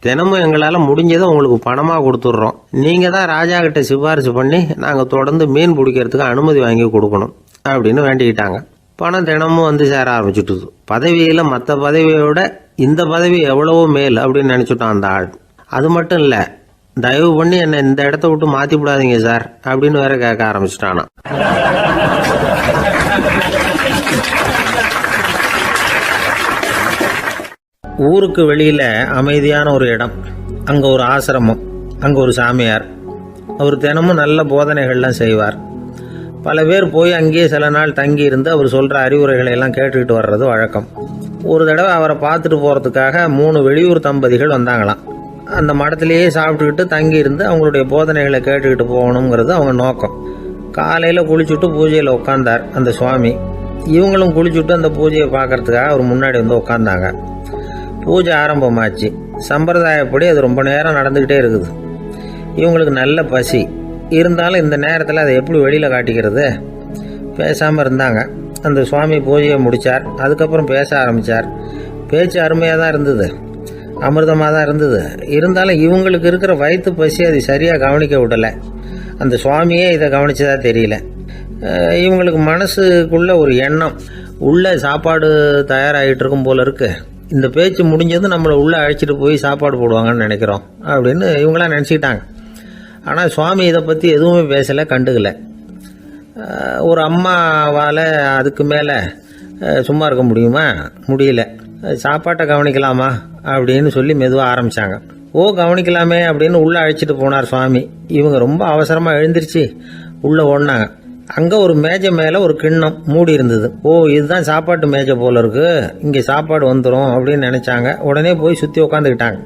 தினமும் எங்களால் முடிஞ்சதை உங்களுக்கு பணமாக கொடுத்துட்றோம். நீங்கள் தான் ராஜா கிட்ட சிபாரிசு பண்ணி நாங்கள் தொடர்ந்து மீன் பிடிக்கிறதுக்கு அனுமதி வாங்கி கொடுக்கணும் அப்படின்னு வேண்டிக்கிட்டாங்க. பணம் தினமும் வந்து சேர ஆரம்பிச்சுட்டுது. பதவியில் மற்ற பதவியோட இந்த பதவி எவ்வளவோ மேல் அப்படின்னு நினச்சிட்டான் அந்த ஆள். அது மட்டும் இல்லை, தயவு பண்ணி என்னை இந்த இடத்த விட்டு மாற்றி விடாதீங்க சார் அப்படின்னு வேற கேட்க ஆரம்பிச்சிட்டானா. ஊருக்கு வெளியில் அமைதியான ஒரு இடம், அங்கே ஒரு ஆசிரமம், அங்கே ஒரு சாமியார். அவர் தினமும் நல்ல போதனைகள்லாம் செய்வார். பல பேர் போய் அங்கேயே சில நாள் தங்கி இருந்து அவர் சொல்கிற அறிவுரைகளை எல்லாம் கேட்டுக்கிட்டு வர்றது வழக்கம். ஒரு தடவை அவரை பார்த்துட்டு போகிறதுக்காக 3 வெளியூர் தம்பதிகள் வந்தாங்களாம். அந்த மடத்திலேயே சாப்பிட்டுக்கிட்டு தங்கி இருந்து அவங்களுடைய போதனைகளை கேட்டுக்கிட்டு போகணுங்கிறது அவங்க நோக்கம். காலையில் குளிச்சுட்டு பூஜையில் உட்காந்தார் அந்த சுவாமி. இவங்களும் குளிச்சுட்டு அந்த பூஜையை பார்க்கறதுக்காக அவர் முன்னாடி வந்து உட்காந்தாங்க. பூஜை ஆரம்பமாச்சு. சம்பிரதாயப்படி அது ரொம்ப நேரம் நடந்துக்கிட்டே இருக்குது. இவங்களுக்கு நல்ல பசி இருந்தாலும் இந்த நேரத்தில் அதை எப்படி வெளியில் காட்டிக்கிறது? பேசாமல் இருந்தாங்க. அந்த சுவாமி பூஜையை முடித்தார். அதுக்கப்புறம் பேச ஆரம்பித்தார். பேச்சு அருமையாக தான் இருந்தது, அமிர்தமாக தான் இருந்தது. இருந்தாலும் இவங்களுக்கு இருக்கிற வயிற்று பசி அது சரியாக கவனிக்க விடலை. அந்த சுவாமியே இதை கவனிச்சதா தெரியல. இவங்களுக்கு மனசுக்குள்ள ஒரு எண்ணம், உள்ள சாப்பாடு தயாராகிட்டு இருக்கும் போல இருக்கு. இந்த பேச்சு முடிஞ்சது நம்மளை உள்ளே அழைச்சிட்டு போய் சாப்பாடு போடுவாங்கன்னு நினைக்கிறோம் அப்படின்னு இவங்களாம் நினச்சிக்கிட்டாங்க. ஆனால் சுவாமி இதை பற்றி எதுவுமே பேசலை, கண்டுக்கலை. ஒரு அம்மாவால் அதுக்கு மேலே சும்மா இருக்க முடியுமா? முடியல. சாப்பாட்டை கவனிக்கலாமா அப்படின்னு சொல்லி மெதுவாக ஆரம்பித்தாங்க. கவனிக்கலாமே அப்படின்னு உள்ளே அழைச்சிட்டு போனார் சுவாமி. இவங்க ரொம்ப அவசரமாக எழுந்திருச்சு உள்ளே ஓடினாங்க. அங்கே ஒரு மேஜை மேலே ஒரு கிண்ணம் மூடி இருந்தது. இதுதான் சாப்பாட்டு மேஜை போல இருக்கு, இங்கே சாப்பாடு வந்துடும் அப்படின்னு நினச்சாங்க. உடனே போய் சுற்றி உக்காந்துக்கிட்டாங்க.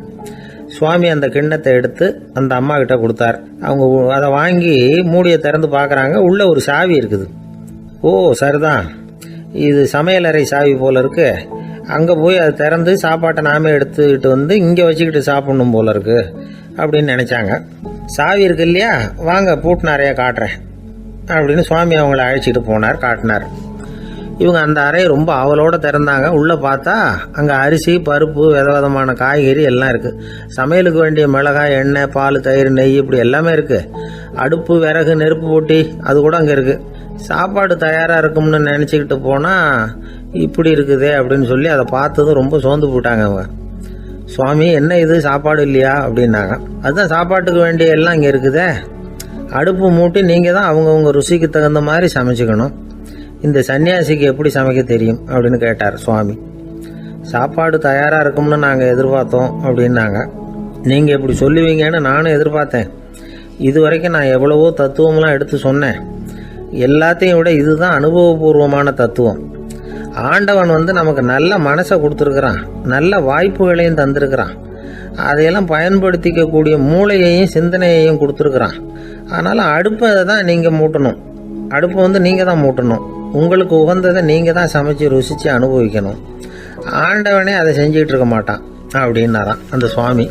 சுவாமி அந்த கிண்ணத்தை எடுத்து அந்த அம்மா கிட்ட கொடுத்தார். அவங்க அதை வாங்கி மூடியை திறந்து பார்க்குறாங்க. உள்ளே ஒரு சாவி இருக்குது. சரிதான், இது சமையலறை சாவி போல இருக்கு. அங்கே போய் அதை திறந்து சாப்பாட்டை நாமே எடுத்துக்கிட்டு வந்து இங்கே வச்சுக்கிட்டு சாப்பிடணும் போல இருக்கு அப்படின்னு நினச்சாங்க. சாவி இருக்கு இல்லையா, வாங்க பூட்டு நிறையா காட்டுறேன் அப்படின்னு சுவாமி அவங்கள அழைச்சிட்டு போனார், காட்டினார். இவங்க அந்த அறையை ரொம்ப ஆவலோடு திறந்தாங்க. உள்ளே பார்த்தா அங்கே அரிசி, பருப்பு, விதவிதமான காய்கறி எல்லாம் இருக்குது. சமையலுக்கு வேண்டிய மிளகாய், எண்ணெய், பால், தயிர், நெய் இப்படி எல்லாமே இருக்குது. அடுப்பு, விறகு, நெருப்பு போட்டி அது கூட அங்கே இருக்குது. சாப்பாடு தயாராக இருக்கும்னு நினச்சிக்கிட்டு போனால் இப்படி இருக்குதே அப்படின்னு சொல்லி அதை பார்த்ததும் ரொம்ப சோர்ந்து போட்டாங்க அவங்க. சுவாமி, என்ன இது சாப்பாடு இல்லையா அப்படின்னாங்க. அதுதான் சாப்பாட்டுக்கு வேண்டிய எல்லாம் இங்கே இருக்குதே. அடுப்பு மூட்டி நீங்கள் தான் அவங்கவுங்க ருசிக்கு தகுந்த மாதிரி சமைச்சிக்கணும். இந்த சன்னியாசிக்கு எப்படி சமைக்க தெரியும் அப்படின்னு கேட்டார் சுவாமி. சாப்பாடு தயாராக இருக்கும்னு நாங்கள் எதிர்பார்த்தோம் அப்படின்னாங்க. நீங்கள் இப்படி சொல்லுவீங்கன்னு நானும் எதிர்பார்த்தேன். இது வரைக்கும் நான் எவ்வளவோ தத்துவம்லாம் எடுத்து சொன்னேன். எல்லாத்தையும் விட இதுதான் அனுபவபூர்வமான தத்துவம். ஆண்டவன் நமக்கு நல்ல மனசை கொடுத்துருக்குறான், நல்ல வாய்ப்புகளையும் தந்திருக்கிறான். அதையெல்லாம் பயன்படுத்திக்கக்கூடிய மூளையையும் சிந்தனையையும் கொடுத்துருக்குறான். அதனால் அடுப்பை தான் நீங்கள் மூட்டணும். அடுப்பை நீங்கள் தான் மூட்டணும். உங்களுக்கு உகந்ததை நீங்கள் தான் சமைச்சு ருசித்து அனுபவிக்கணும். ஆண்டவனே அதை செஞ்சுக்கிட்டு இருக்க மாட்டான் அப்படின்னாராம் அந்த சுவாமி.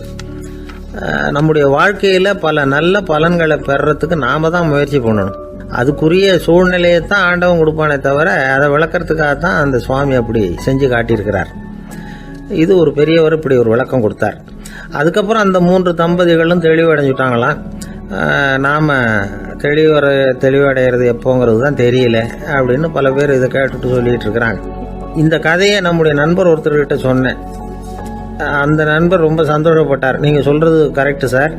நம்முடைய வாழ்க்கையில் பல நல்ல பலன்களை பெறறதுக்கு நாம் தான் முயற்சி பண்ணணும். அதுக்குரிய சூழ்நிலையை தான் ஆண்டவன் கொடுப்பானே தவிர அதை விளக்கறதுக்காக தான் அந்த சுவாமி அப்படி செஞ்சு காட்டியிருக்கிறார். இது ஒரு பெரியவர் இப்படி ஒரு விளக்கம் கொடுத்தார். அதுக்கப்புறம் அந்த 3 தம்பதிகளும் தெளிவடைஞ்சுட்டாங்களாம். நாம் தெளிவடைகிறது எப்போங்கிறது தான் தெரியல அப்படின்னு பல பேர் இதை கேட்டுட்டு சொல்லிகிட்டு இருக்கிறாங்க. இந்த கதையை நம்முடைய நண்பர் ஒருத்தர்கிட்ட சொன்னேன். அந்த நண்பர் ரொம்ப சந்தோஷப்பட்டார். நீங்கள் சொல்கிறது கரெக்டு சார்,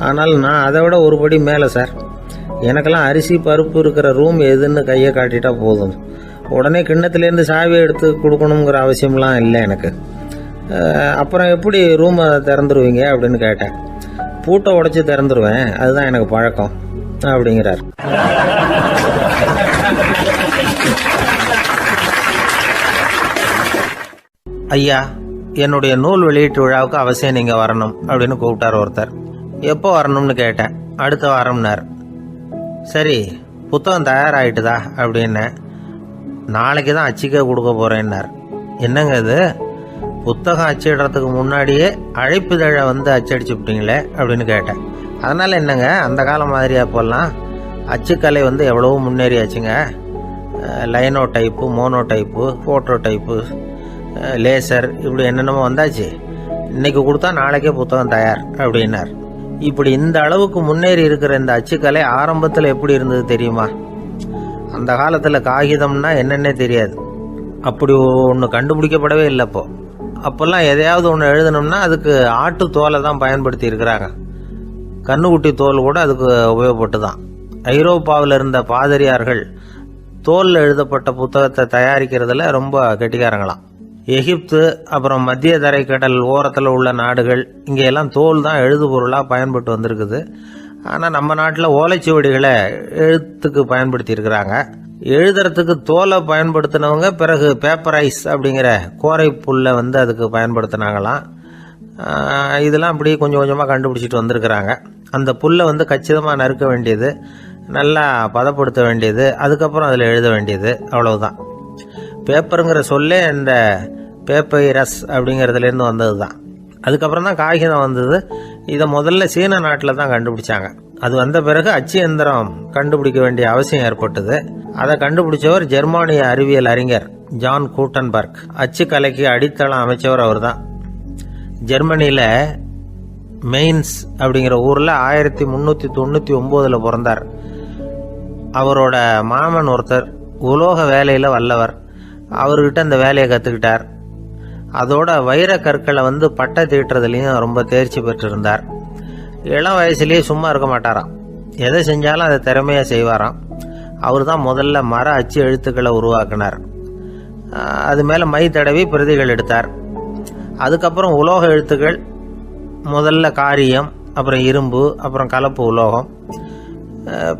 ஆனால் நான் அதை விட ஒரு படி மேலே சார். எனக்கெல்லாம் அரிசி, பருப்பு இருக்கிற ரூம் எதுன்னு கையை காட்டிட்டா போதும். உடனே கிண்ணத்துலேருந்து சாவியை எடுத்து கொடுக்கணுங்கிற அவசியம்லாம் இல்லை எனக்கு. அப்புறம் எப்படி ரூமை திறந்துருவீங்க அப்படின்னு கேட்டேன். பூட்டை உடைச்சி திறந்துருவேன், அதுதான் எனக்கு பழக்கம் அப்படிங்கிறார். ஐயா, என்னுடைய நூல் வெளியீட்டு விழாவுக்கு அவசியம் நீங்கள் வரணும் அப்படின்னு கூப்பிட்டார் ஒருத்தர். எப்போ வரணும்னு கேட்டேன். அடுத்த வாரம்னார். சரி, புத்தகம் தயாராகிட்டுதா அப்படின்னு. நாளைக்கு தான் அச்சிக்க கொடுக்க போகிறேன்னார். என்னங்க இது, புத்தகம் அச்சிடுறதுக்கு முன்னாடியே அழைப்புதழை அச்சடிச்சுப்பிட்டீங்களே அப்படின்னு கேட்டேன். அதனால் என்னங்க, அந்த காலம் மாதிரி அப்போல்லாம் அச்சுக்கலை எவ்வளவோ முன்னேறியாச்சுங்க. Linotype, monotype, phototype, laser இப்படி என்னென்னமோ வந்தாச்சு. இன்றைக்கி கொடுத்தா நாளைக்கே புத்தகம் தயார் அப்படின்னார். இப்படி இந்த அளவுக்கு முன்னேறி இருக்கிற இந்த அச்சுக்கலை ஆரம்பத்தில் எப்படி இருந்தது தெரியுமா? அந்த காலத்தில் காகிதம்னா என்னென்னே தெரியாது. அப்படி ஒன்று கண்டுபிடிக்கப்படவே இல்லை. அப்போல்லாம் எதையாவது ஒன்று எழுதணும்னா அதுக்கு ஆட்டு தோலை தான் பயன்படுத்தி இருக்கிறாங்க. கண்ணுக்குட்டி தோல் கூட அதுக்கு உபயோகப்பட்டு தான். ஐரோப்பாவில் இருந்த பாதிரியார்கள் தோலில் எழுதப்பட்ட புத்தகத்தை தயாரிக்கிறதுல ரொம்ப கெட்டிக்காரங்களாம். எகிப்து, அப்புறம் மத்திய தரைக்கடல் ஓரத்தில் உள்ள நாடுகள், இங்கெல்லாம் தோல் தான் எழுது பொருளாக பயன்பட்டு வந்திருக்குது. ஆனால் நம்ம நாட்டில் ஓலைச்சுவடிகளை எழுத்துக்கு பயன்படுத்தி இருக்கிறாங்க. எழுதுறதுக்கு தோலை பயன்படுத்தினவங்க பிறகு பேப்பரைஸ் அப்படிங்கிற கோரை புல்லை அதுக்கு பயன்படுத்தினாங்களாம். இதெல்லாம் அப்படி கொஞ்சம் கொஞ்சமாக கண்டுபிடிச்சிட்டு வந்திருக்கிறாங்க. அந்த புல்லை வந்து கச்சிதமாக நறுக்க வேண்டியது, நல்லா பதப்படுத்த வேண்டியது, அதுக்கப்புறம் அதில் எழுத வேண்டியது, அவ்வளவுதான். பேப்பருங்கிற சொல்லே இந்த பேப்பைரஸ் அப்படிங்கிறதுலேருந்து வந்தது தான். அதுக்கப்புறம் தான் காகிதம் வந்தது. இதை முதல்ல சீன நாட்டில் தான் கண்டுபிடிச்சாங்க. அது வந்த பிறகு அச்சு எந்திரம் கண்டுபிடிக்க வேண்டிய அவசியம் ஏற்பட்டது. அதை கண்டுபிடிச்சவர் ஜெர்மானிய அறிவியல் அறிஞர் ஜான் கூட்டன்பர்க். அச்சு கலைக்கு அடித்தளம் அமைச்சவர் அவர் தான். ஜெர்மனியில் மெயின்ஸ் அப்படிங்கிற ஊரில் 1399 பிறந்தார். அவரோட மாமன் ஒருத்தர் உலோக வேலையில் வல்லவர். அவர்கிட்ட அந்த வேலையை கற்றுக்கிட்டார். அதோட வைர கற்களை வந்து பட்டை தீட்டுறதுலையும் ரொம்ப தேர்ச்சி பெற்றிருந்தார். இளம் வயசுலேயே சும்மா இருக்க மாட்டாராம். எதை செஞ்சாலும் அதை திறமையாக செய்வாராம். அவர் தான் முதல்ல மர அச்சு எழுத்துக்களை உருவாக்கினார். அது மேலே மை தடவி பிரதிகள் எடுத்தார். அதுக்கப்புறம் உலோக எழுத்துக்கள், முதல்ல காரியம், அப்புறம் இரும்பு, அப்புறம் கலப்பு உலோகம்,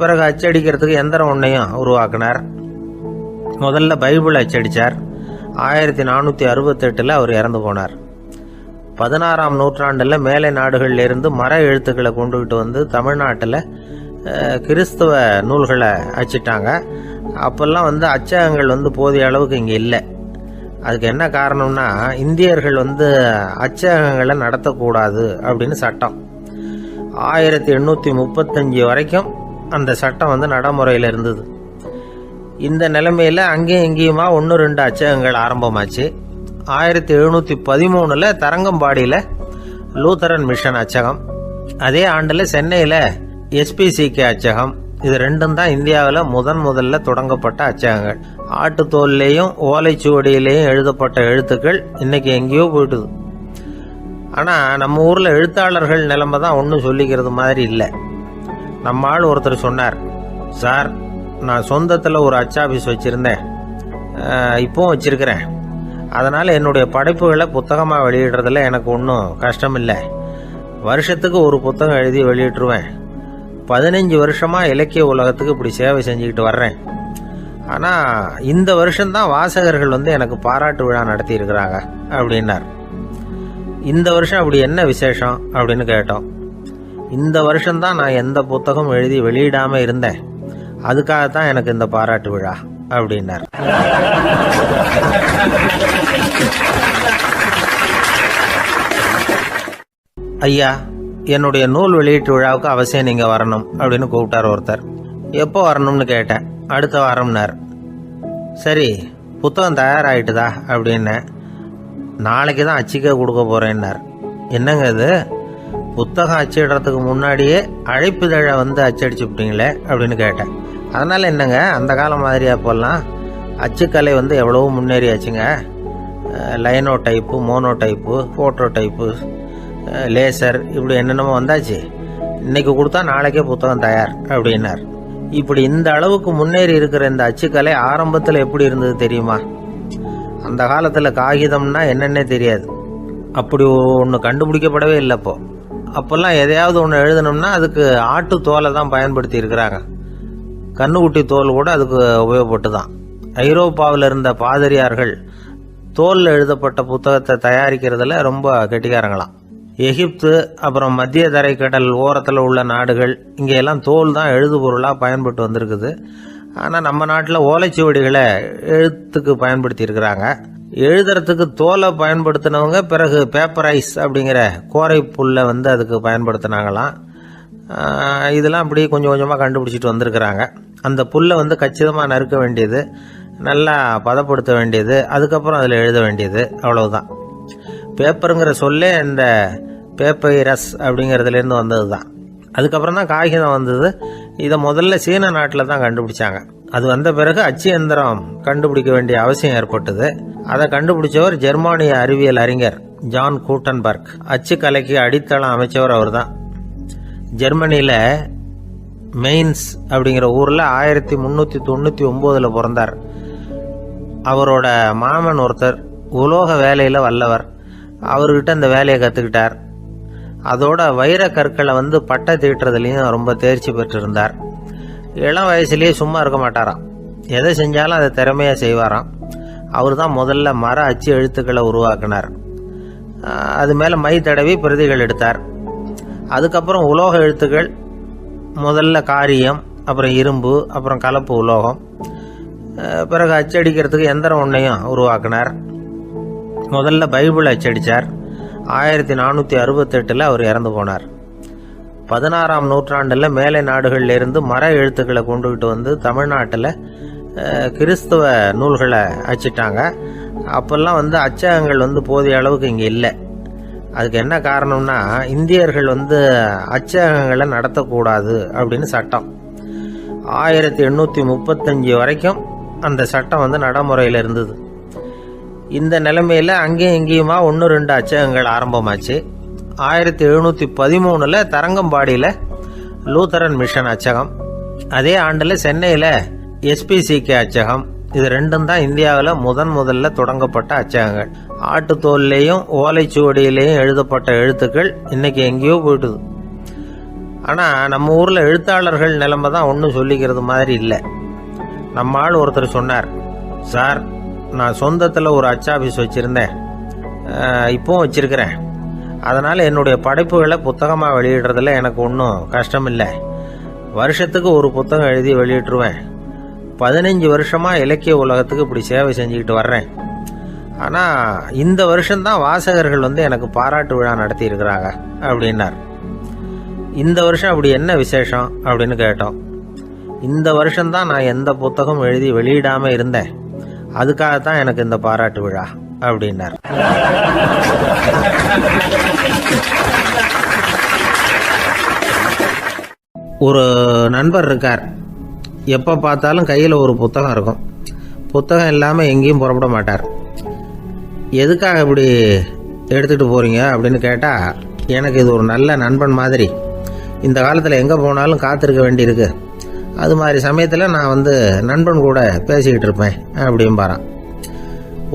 பிறகு அச்சடிக்கிறதுக்கு எந்திரம் ஒன்றையும் உருவாக்கினார். முதல்ல பைபிள் அச்சடித்தார். 1468 அவர் இறந்து போனார். 16ஆம் நூற்றாண்டில் மேலை நாடுகளிலிருந்து மர எழுத்துக்களை கொண்டுகிட்டு வந்து தமிழ்நாட்டில் கிறிஸ்தவ நூல்களை அச்சிட்டாங்க. அப்போல்லாம் வந்து அச்சகங்கள் வந்து போதிய அளவுக்கு இங்கே இல்லை. அதுக்கு என்ன காரணம்னா, இந்தியர்கள் வந்து அச்சகங்களை நடத்தக்கூடாது அப்படின்னு சட்டம். 1835 வரைக்கும் அந்த சட்டம் வந்து நடைமுறையில் இருந்தது. இந்த நிலைமையில் அங்கேயும் இங்கேயுமா 1-2 அச்சகங்கள் ஆரம்பமாச்சு. 1713 தரங்கம்பாடியில் லூத்தரன் மிஷன் அச்சகம், அதே ஆண்டில் சென்னையில் SPCK அச்சகம். இது ரெண்டும் தான் இந்தியாவில் முதல்ல தொடங்கப்பட்ட அச்சகங்கள். ஆட்டுத்தோல்லையும் ஓலைச்சுவடியிலையும் எழுதப்பட்ட எழுத்துக்கள் இன்னைக்கு எங்கேயோ போயிட்டுது. ஆனால் நம்ம ஊரில் எழுத்தாளர்கள் நிலைமை தான் ஒன்றும் சொல்லிக்கிறது மாதிரி இல்லை. நம்ம ஆள் ஒருத்தர் சொன்னார், சார், நான் சொந்தத்தில் ஒரு அச்சாபீஸ் வச்சுருந்தேன், இப்போவும் வச்சுருக்கிறேன். அதனால் என்னுடைய படைப்புகளை புத்தகமாக வெளியிடுறதுல எனக்கு ஒன்றும் கஷ்டம் இல்லை. வருஷத்துக்கு ஒரு புத்தகம் எழுதி வெளியிட்டுருவேன். 15 வருஷமாக இலக்கிய உலகத்துக்கு இப்படி சேவை செஞ்சுக்கிட்டு வர்றேன். ஆனால் இந்த வருஷம்தான் வாசகர்கள் வந்து எனக்கு பாராட்டு விழா நடத்தி இருக்கிறாங்க அப்படின்னார். இந்த வருஷம் அப்படி என்ன விசேஷம் அப்படின்னு கேட்டோம். இந்த வருஷம்தான் நான் எந்த புத்தகம் எழுதி வெளியிடாமல் இருந்தேன், அதுக்காகத்தான் எனக்கு இந்த பாராட்டு விழா அப்படின்னார். ஐயா, என்னுடைய நூல் வெளியீட்டு விழாவுக்கு அவசியம் நீங்கள் வரணும் அப்படின்னு கூப்பிட்டார் ஒருத்தர். எப்போ வரணும்னு கேட்டேன். அடுத்த வாரம்னார். சரி, புத்தகம் தயாராகிட்டுதா அப்படின்னேன். நாளைக்கு தான் அச்சிக்க கொடுக்க போகிறேன்னார். என்னங்க இது, புத்தகம் அச்சிடுறதுக்கு முன்னாடியே அழைப்புதழை வந்து அச்சடிச்சுப்பிட்டீங்களே அப்படின்னு கேட்டேன். அதனால் என்னங்க, அந்த காலம் மாதிரி அப்போல்லாம் அச்சுக்கலை வந்து எவ்வளவோ முன்னேறியாச்சுங்க. Linotype, monotype, phototype, laser, இப்படி என்னென்னமோ வந்தாச்சு. இன்னைக்கு கொடுத்தா நாளைக்கே புத்தகம் தயார் அப்படின்னார். இப்படி இந்த அளவுக்கு முன்னேறி இருக்கிற இந்த அச்சுக்கலை ஆரம்பத்தில் எப்படி இருந்தது தெரியுமா? அந்த காலத்தில் காகிதம்னா என்னன்னே தெரியாது. அப்படி ஒன்று கண்டுபிடிக்கப்படவே இல்லை. அப்போல்லாம் எதையாவது ஒன்று எழுதணும்னா அதுக்கு ஆட்டு தோலை தான் பயன்படுத்தி இருக்கிறாங்க. கண்ணுக்குட்டி தோல் கூட அதுக்கு உபயோகப்பட்டு தான். ஐரோப்பாவில் இருந்த பாதிரியார்கள் தோலில் எழுதப்பட்ட புத்தகத்தை தயாரிக்கிறதுல ரொம்ப கெட்டிக்காரங்களாம். எகிப்து, அப்புறம் மத்திய தரைக்கடல் ஓரத்தில் உள்ள நாடுகள், இங்கே எல்லாம் தோல் தான் எழுது பொருளாக பயன்பட்டு வந்திருக்குது. ஆனால் நம்ம நாட்டில் ஓலைச்சுவடிகளை எழுத்துக்கு பயன்படுத்தி இருக்கிறாங்க. எழுதுறதுக்கு தோலை பயன்படுத்தினவங்க பிறகு பேப்பரைஸ் அப்படிங்கிற கோரை புல்லை வந்து அதுக்கு பயன்படுத்தினாங்களாம். இதெல்லாம் அப்படி கொஞ்சம் கொஞ்சமாக கண்டுபிடிச்சிட்டு வந்திருக்கிறாங்க. அந்த புல்லை வந்து கச்சிதமாக நறுக்க வேண்டியது, நல்லா பதப்படுத்த வேண்டியது, அதுக்கப்புறம் அதில் எழுத வேண்டியது, அவ்வளவுதான். பேப்பருங்கிற சொல்லே இந்த பேப்பைரஸ் அப்படிங்கிறதுலேருந்து வந்தது தான். அதுக்கப்புறம் தான் காகிதம் வந்தது. இதை முதல்ல சீன நாட்டில் தான் கண்டுபிடிச்சாங்க. அது வந்த பிறகு அச்சு எந்திரம் கண்டுபிடிக்க வேண்டிய அவசியம் ஏற்பட்டது. அதை கண்டுபிடிச்சவர் ஜெர்மானிய அறிவியல் அறிஞர் ஜான் கூட்டன்பர்க். அச்சு கலைக்கு அடித்தளம் அமைச்சவர் அவர் தான். ஜெர்மனியில் மெயின்ஸ் அப்படிங்கிற ஊரில் 1399 பிறந்தார். அவரோட மாமன் ஒருத்தர் உலோக வேலையில் வல்லவர். அவர்கிட்ட அந்த வேலையை கற்றுக்கிட்டார். அதோட வைர கற்களை வந்து பட்டை தீட்டுறதுலையும் ரொம்ப தேர்ச்சி பெற்றிருந்தார். இளம் வயசுலேயே சும்மா இருக்க மாட்டாராம். எதை செஞ்சாலும் அதை திறமையாக செய்வாராம். அவர் தான் முதல்ல மர அச்சு எழுத்துக்களை உருவாக்கினார். அது மேலே மை தடவி பிரதிகள் எடுத்தார். அதுக்கப்புறம் உலோக எழுத்துக்கள், முதல்ல காரியம், அப்புறம் இரும்பு, அப்புறம் கலப்பு உலோகம், பிறகு அச்சடிக்கிறதுக்கு எந்திரம் ஒன்றையும் உருவாக்கினார். முதல்ல பைபிள் அச்சடித்தார். 1468 அவர் இறந்து போனார். 16ஆம் நூற்றாண்டில் மேலை நாடுகளிலிருந்து மர எழுத்துக்களை கொண்டுகிட்டு வந்து தமிழ்நாட்டில் கிறிஸ்துவ நூல்களை அச்சிட்டாங்க. அப்போல்லாம் அச்சகங்கள் போதிய அளவுக்கு இங்கே இல்லை. அதுக்கு என்ன காரணம்னா, இந்தியர்கள் அச்சகங்களை நடத்தக்கூடாது அப்படின்னு சட்டம். 1835 வரைக்கும் அந்த சட்டம் நடைமுறையில் இருந்தது. இந்த நிலைமையில் அங்கேயும் இங்கேயுமா 1-2 அச்சகங்கள் ஆரம்பமாச்சு. 1713 தரங்கம்பாடியில் லூத்தரன் மிஷன் அச்சகம், அதே ஆண்டில் சென்னையில் SPCK அச்சகம். இது ரெண்டும் தான் இந்தியாவில் முதல்ல தொடங்கப்பட்ட அச்சகங்கள். ஆட்டுத்தோல்லையும் ஓலைச்சுவடியிலையும் எழுதப்பட்ட எழுத்துக்கள் இன்னைக்கு எங்கேயோ போயிட்டுது. ஆனால் நம்ம ஊரில் எழுத்தாளர்கள் நிலைமை தான் ஒன்றும் சொல்லிக்கிறது மாதிரி இல்லை. நம்ம ஆள் ஒருத்தர் சொன்னார், சார் நான் சொந்தத்தில் ஒரு அச்சாபீஸ் வச்சுருந்தேன், இப்போவும் வச்சுருக்கிறேன். அதனால் என்னுடைய படைப்புகளை புத்தகமாக வெளியிடுறதில் எனக்கு ஒன்றும் கஷ்டம் இல்லை. வருஷத்துக்கு ஒரு புத்தகம் எழுதி வெளியிட்டுருவேன். 15 வருஷமாக இலக்கிய உலகத்துக்கு இப்படி சேவை செஞ்சுக்கிட்டு வர்றேன். ஆனால் இந்த வருஷம்தான் வாசகர்கள் எனக்கு பாராட்டு விழா நடத்தி இருக்கிறாங்க அப்படின்னார். இந்த வருஷம் அப்படி என்ன விசேஷம் அப்படின்னு கேட்டோம். இந்த வருஷம்தான் நான் எந்த புத்தகம் எழுதி வெளியிடாமல் இருந்தேன், அதுக்காகத்தான் எனக்கு இந்த பாராட்டு விழா அப்படின்னார். ஒரு நண்பர் இருக்கார். எப்போ பார்த்தாலும் கையில் ஒரு புத்தகம் இருக்கும். புத்தகம் இல்லாமல் எங்கேயும் புறப்பட மாட்டார். எதுக்காக இப்படி எடுத்துகிட்டு போகிறீங்க அப்படின்னு கேட்டால், எனக்கு இது ஒரு நல்ல நண்பன் மாதிரி. இந்த காலத்தில் எங்கே போனாலும் காத்திருக்க வேண்டியிருக்கு. அது மாதிரி சமயத்தில் நான் நண்பன் கூட பேசிக்கிட்டு இருப்பேன் அப்படின்பாரான்.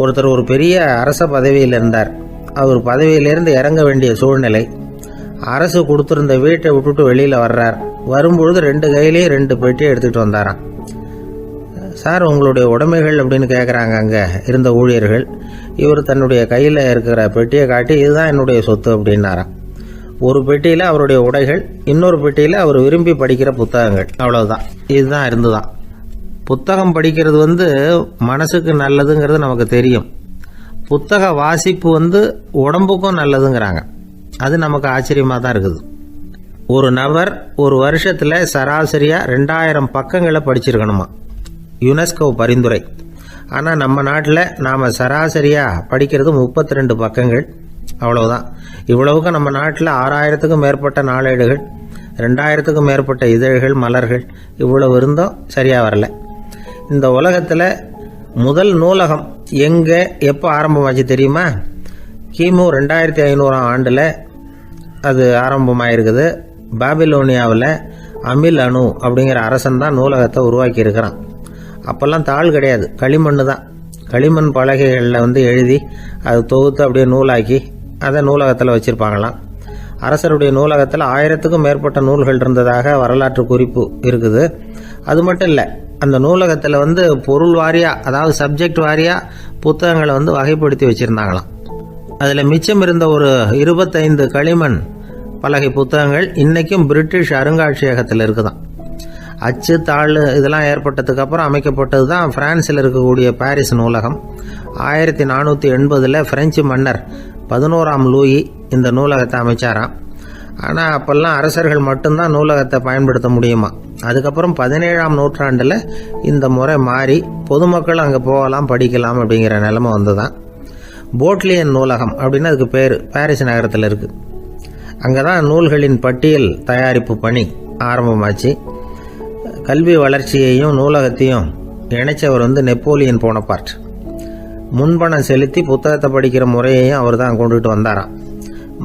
ஒருத்தர் ஒரு பெரிய அரச பதவியில் இருந்தார். அவர் பதவியிலேருந்து இறங்க வேண்டிய சூழ்நிலை. அரசு கொடுத்துருந்த வீட்டை விட்டுட்டு வெளியில் வர்றார். வரும்பொழுது 2 கையிலேயும் 2 பெட்டியை எடுத்துகிட்டு வந்தாராம். சார் உங்களுடைய உடைமைகள் அப்படின்னு கேட்குறாங்க அங்கே இருந்த ஊழியர்கள். இவர் தன்னுடைய கையில் இருக்கிற பெட்டியை காட்டி, இதுதான் என்னுடைய சொத்து அப்படின்னாராம். ஒரு பெட்டியில் அவருடைய உடைகள், இன்னொரு பெட்டியில் அவர் விரும்பி படிக்கிற புத்தகங்கள். அவ்வளவுதான். இதுதான் இருந்துதான். புத்தகம் படிக்கிறது மனசுக்கு நல்லதுங்கிறது நமக்கு தெரியும். புத்தக வாசிப்பு உடம்புக்கும் நல்லதுங்கிறாங்க. அது நமக்கு ஆச்சரியமாக தான் இருக்குது. ஒரு நபர் ஒரு வருஷத்தில் சராசரியாக 2000 பக்கங்களை படிச்சிருக்கணுமா, யுனெஸ்கோ பரிந்துரை. ஆனால் நம்ம நாட்டில் நாம் சராசரியாக படிக்கிறது 32 பக்கங்கள். அவ்வளவுதான். இவ்வளவுக்கு நம்ம நாட்டில் 6000த்துக்கும் மேற்பட்ட நாளேடுகள், 2000த்துக்கும் மேற்பட்ட இதழ்கள், மலர்கள், இவ்வளவு இருந்தும் சரியாக வரல. இந்த உலகத்தில் முதல் நூலகம் எங்கே எப்போ ஆரம்பமாச்சு தெரியுமா? கிமு 2500ஆம் ஆண்டில் அது ஆரம்பமாயிருக்குது. பாபிலோனியாவில் அமில் அணு அப்படிங்கிற அரசன் தான் நூலகத்தை உருவாக்கி இருக்கிறான். அப்போல்லாம் தாள் கிடையாது, களிமண் தான். களிமண் பலகைகளில் எழுதி அது தொகுத்து அப்படியே நூலாக்கி அதை நூலகத்தில் வச்சுருப்பாங்களாம். அரசருடைய நூலகத்தில் 1000த்துக்கும் மேற்பட்ட நூல்கள் இருந்ததாக வரலாற்று குறிப்பு இருக்குது. அது மட்டும் இல்லை, அந்த நூலகத்தில் பொருள் வாரியாக, அதாவது சப்ஜெக்ட் வாரியாக புத்தகங்களை வகைப்படுத்தி வச்சுருந்தாங்களாம். அதில் மிச்சம் இருந்த ஒரு 25 களிமண் பலகை புத்தகங்கள் இன்றைக்கும் பிரிட்டிஷ் அருங்காட்சியகத்தில் இருக்குதான். அச்சு தாள் இதெல்லாம் ஏற்பட்டதுக்கு அப்புறம் அமைக்கப்பட்டது தான் பிரான்சில் இருக்கக்கூடிய பாரிஸ் நூலகம். 1480 பிரெஞ்சு மன்னர் 11ஆம் லூயி இந்த நூலகத்தை அமைச்சாராம். ஆனால் அப்போல்லாம் அரசர்கள் மட்டும்தான் நூலகத்தை பயன்படுத்த முடியுமா. அதுக்கப்புறம் 17ஆம் நூற்றாண்டில் இந்த முறை மாறி பொதுமக்கள் அங்கே போகலாம், படிக்கலாம் அப்படிங்கிற நிலைமை வந்துதான். போட்லியன் நூலகம் அப்படின்னு அதுக்கு பேர், பாரிஸ் நகரத்தில் இருக்குது. அங்கே தான் நூல்களின் பட்டியல் தயாரிப்பு பணி ஆரம்பமாச்சு. கல்வி வளர்ச்சியையும் நூலகத்தையும் இணைச்சவர் நெப்போலியன் போனபார்ட். முன்பணம் செலுத்தி புத்தகத்தை படிக்கிற முறையையும் அவர் தான் கொண்டுட்டு வந்தாராம்.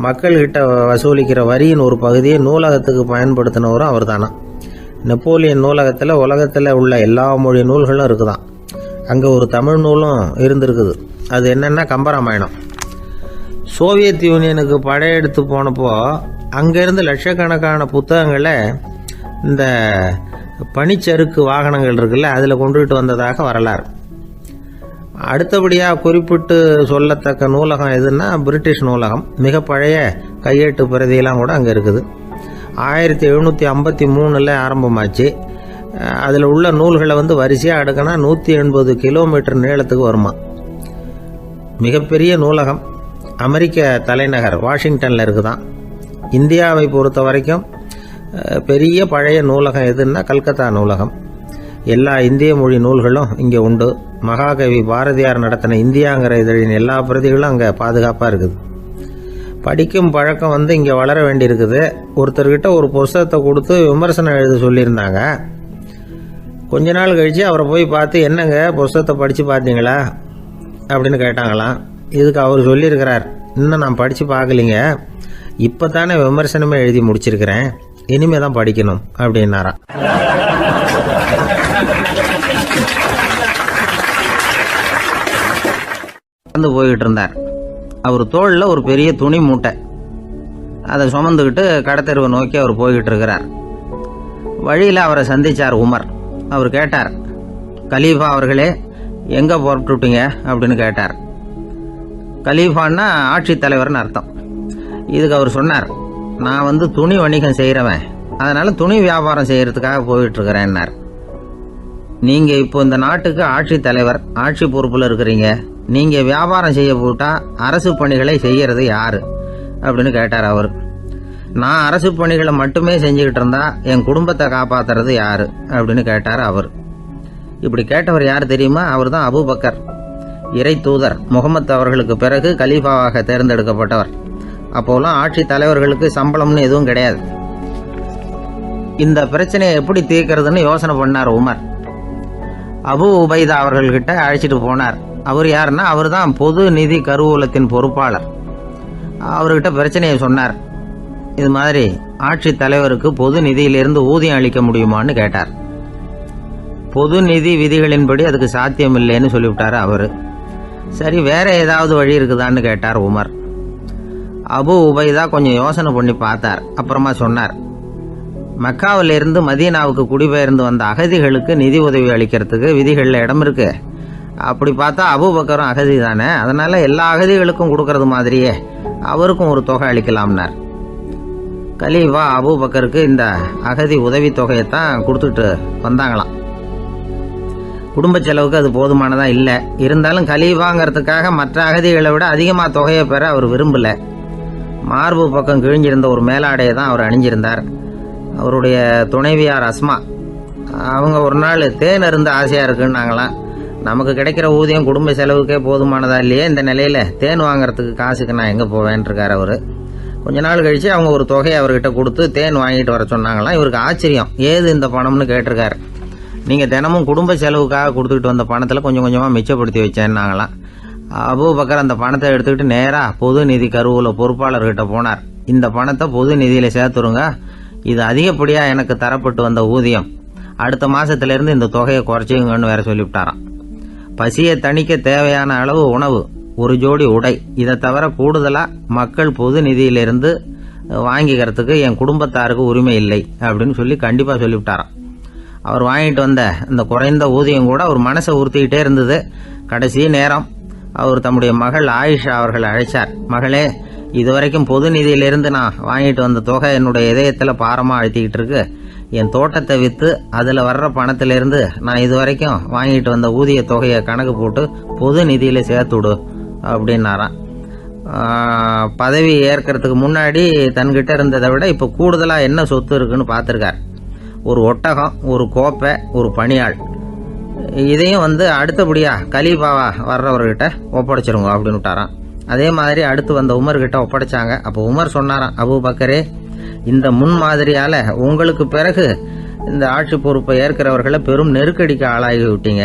மக்கள்கிட்ட வசூலிக்கிற வரியின் ஒரு பகுதியை நூலகத்துக்கு பயன்படுத்தினவரும் அவர் தானா. நெப்போலியன் நூலகத்தில் உலகத்தில் உள்ள எல்லா மொழி நூல்களும் இருக்குதான். அங்கே ஒரு தமிழ் நூலும் இருந்திருக்குது. அது என்னென்னா கம்பராமாயணம். சோவியத் யூனியனுக்கு படையெடுத்து போனப்போ அங்கேருந்து லட்சக்கணக்கான புத்தகங்களை இந்த பனிச்சறுக்கு வாகனங்கள் இருக்குல்ல, அதில் கொண்டுகிட்டு வந்ததாக வரலாறு. அடுத்தபடியாக குறிப்பிட்டு சொல்லத்தக்க நூலகம் எதுன்னா பிரிட்டிஷ் நூலகம். மிக பழைய கையெழுத்து பிரதியெல்லாம் கூட அங்கே இருக்குது. 1753 ஆரம்பமாச்சு. அதில் உள்ள நூல்களை வரிசையாக அடுக்கினா 180 கிலோமீட்டர் நீளத்துக்கு வருமா. மிகப்பெரிய நூலகம் அமெரிக்க தலைநகர் வாஷிங்டனில் இருக்குதான். இந்தியாவை பொறுத்த வரைக்கும் பெரிய பழைய நூலகம் எதுன்னா கல்கத்தா நூலகம். எல்லா இந்திய மொழி நூல்களும் இங்கே உண்டு. மகாகவி பாரதியார் நடத்தின இந்தியாங்கிற இதழின் எல்லா பிரதிகளும் அங்கே பாதுகாப்பாக இருக்குது. படிக்கும் பழக்கம் இங்கே வளர வேண்டியிருக்குது. ஒருத்தர்கிட்ட ஒரு புஸ்தகத்தை கொடுத்து விமர்சனம் எழுத சொல்லியிருந்தாங்க. கொஞ்ச நாள் கழித்து அவரை போய் பார்த்து, என்னங்க புஸ்தகத்தை படித்து பார்த்தீங்களா அப்படின்னு கேட்டாங்களாம். இதுக்கு அவர் சொல்லியிருக்கிறார், இன்னும் நான் படித்து பார்க்கலிங்க, இப்போ தானே விமர்சனமே எழுதி முடிச்சிருக்கிறேன், இனிமே தான் படிக்கணும் அப்படின்னாராம். போய்கிட்டு இருந்தார். அவர் தோளில் ஒரு பெரிய துணி மூட்டை, அதை சுமந்துக்கிட்டு கடத்தெருவை நோக்கி அவர் போய்கிட்டு இருக்கிறார். வழியில் அவரை சந்திச்சார் உமர். அவர் கேட்டார், கலீஃபா அவர்களே, எங்கே புறப்பட்டுட்டீங்க அப்படின்னு கேட்டார். கலீஃபான்னா ஆட்சி தலைவர்னு அர்த்தம். இதுக்கு அவர் சொன்னார், நான் துணி வணிகம் செய்கிறவன், அதனால துணி வியாபாரம் செய்யறதுக்காக போயிட்டு இருக்கிறேன்னார். நீங்க இப்போ இந்த நாட்டுக்கு ஆட்சி தலைவர், ஆட்சி பொறுப்புல இருக்கிறீங்க, நீங்க வியாபாரம் செய்ய போட்டா அரசு பணிகளை செய்யறது யாரு அப்படின்னு கேட்டார் அவர். நான் அரசு பணிகளை மட்டுமே செஞ்சுக்கிட்டு இருந்தா என் குடும்பத்தை காப்பாத்துறது யாரு அப்படின்னு கேட்டார் அவர். இப்படி கேட்டவர் யார் தெரியுமா? அவர் தான் அபூபக்கர், இறை தூதர் முகமது அவர்களுக்கு பிறகு கலீஃபாவாக தேர்ந்தெடுக்கப்பட்டவர். அப்போலாம் ஆட்சி தலைவர்களுக்கு சம்பளம்னு எதுவும் கிடையாது. இந்த பிரச்சனையை எப்படி தீர்க்கிறதுன்னு யோசனை பண்ணார் உமர். அபு உபைதா அவர்கள்கிட்ட அழைச்சிட்டு போனார். அவர் யாருன்னா, அவர் தான் பொது நிதி கருவூலத்தின் பொறுப்பாளர். அவர்கிட்ட பிரச்சனையை சொன்னார். இது மாதிரி ஆட்சி தலைவருக்கு பொது நிதியிலிருந்து ஊதியம் அளிக்க முடியுமான்னு கேட்டார். பொது நிதி விதிகளின்படி அதுக்கு சாத்தியம் இல்லைன்னு சொல்லிவிட்டாரு அவரு. சரி, வேற ஏதாவது வழி இருக்குதான்னு கேட்டார் உமர். அபு உபைதா கொஞ்சம் யோசனை பண்ணி பார்த்தார். அப்புறமா சொன்னார், மக்காவிலிருந்து மதீனாவுக்கு குடிபெயர்ந்து வந்த அகதிகளுக்கு நிதி உதவி அளிக்கிறதுக்கு விதிகளில் இடம் இருக்கு. அப்படி பார்த்தா அபூபக்கரும் அகதி தானே, அதனால எல்லா அகதிகளுக்கும் கொடுக்கறது மாதிரியே அவருக்கும் ஒரு தொகை அளிக்கலாம்னார். கலீஃபா அபூபக்கருக்கு இந்த அகதி உதவி தொகையைத்தான் கொடுத்துட்டு வந்தாங்களாம். குடும்ப செலவுக்கு அது போதுமானதா இல்லை. இருந்தாலும் கலீஃபாங்கிறதுக்காக மற்ற அகதிகளை விட அதிகமாக தொகையை பெற அவர் விரும்பல. மார்பு பக்கம் கிழிஞ்சிருந்த ஒரு மேலாடையை தான் அவர் அணிஞ்சிருந்தார். அவருடைய துணைவியார் அஸ்மா, அவங்க ஒரு நாள் தேன் அருந்த ஆசையாக இருக்குன்னாங்களாம். நமக்கு கிடைக்கிற ஊதியம் குடும்ப செலவுக்கே போதுமானதா இல்லையே, இந்த நிலையில் தேன் வாங்கறதுக்கு காசுக்கு நான் எங்கே போவேன் இருக்கார் அவர். கொஞ்ச நாள் கழித்து அவங்க ஒரு தொகையை அவர்கிட்ட கொடுத்து தேன் வாங்கிட்டு வர சொன்னாங்களாம். இவருக்கு ஆச்சரியம், ஏது இந்த பணம்னு கேட்டிருக்காரு. நீங்கள் தினமும் குடும்ப செலவுக்காக கொடுத்துக்கிட்டு வந்த பணத்தில் கொஞ்சம் கொஞ்சமாக மிச்சப்படுத்தி வச்சேன்னாங்களாம். அபூபக்கர் அந்த பணத்தை எடுத்துக்கிட்டு நேராக பொது நிதி கருவூல பொறுப்பாளர்கிட்ட போனார். இந்த பணத்தை பொது நிதியில் சேர்த்துருங்க, இது அதிகப்படியாக எனக்கு தரப்பட்டு வந்த ஊதியம், அடுத்த மாசத்திலிருந்து இந்த தொகையை குறைச்சிங்கன்னு வேற சொல்லிவிட்டாராம். பசியை தணிக்க தேவையான அளவு உணவு, ஒரு ஜோடி உடை, இதை தவிர கூடுதலாக மக்கள் பொது நிதியிலிருந்து வாங்கிக்கிறதுக்கு என் குடும்பத்தாருக்கு உரிமை இல்லை அப்படின்னு சொல்லி கண்டிப்பாக சொல்லிவிட்டாராம். அவர் வாங்கிட்டு வந்த இந்த குறைந்த ஊதியம் கூட அவர் மனசை உறுத்திக்கிட்டே இருந்தது. கடைசி நேரம் அவர் தம்முடைய மகள் ஆயிஷா அவர்களை அழைச்சார். மகளே, இதுவரைக்கும் பொது நிதியிலிருந்து நான் வாங்கிட்டு வந்த தொகை என்னுடைய இதயத்தில் பாரமாக அழுத்திக்கிட்டு இருக்கு. என் தோட்டத்தை விற்று அதில் வர்ற பணத்திலிருந்து நான் இதுவரைக்கும் வாங்கிட்டு வந்த ஊதிய தொகையை கணக்கு போட்டு பொது நிதியில் சேர்த்துடு அப்படின்னாராம். பதவி ஏற்கிறதுக்கு முன்னாடி தன்கிட்ட இருந்ததை விட இப்போ கூடுதலாக என்ன சொத்து இருக்குன்னு பார்த்துருக்கார். ஒரு ஒட்டகம், ஒரு கோப்பை, ஒரு பணியாள். இதையும் அடுத்தபடியாக கலீஃபாவா வர்றவர்கிட்ட ஒப்படைச்சிருங்க அப்படின்னு விட்டாராம். அதே மாதிரி அடுத்து வந்த உமர்கிட்ட ஒப்படைச்சாங்க. அப்போ உமர் சொன்னாராம், அபூபக்கரே, இந்த முன்மாதிரியால உங்களுக்கு பிறகு இந்த ஆட்சி பொறுப்பை ஏற்கிறவர்களை பெரும் நெருக்கடிக்கு ஆளாகி விட்டீங்க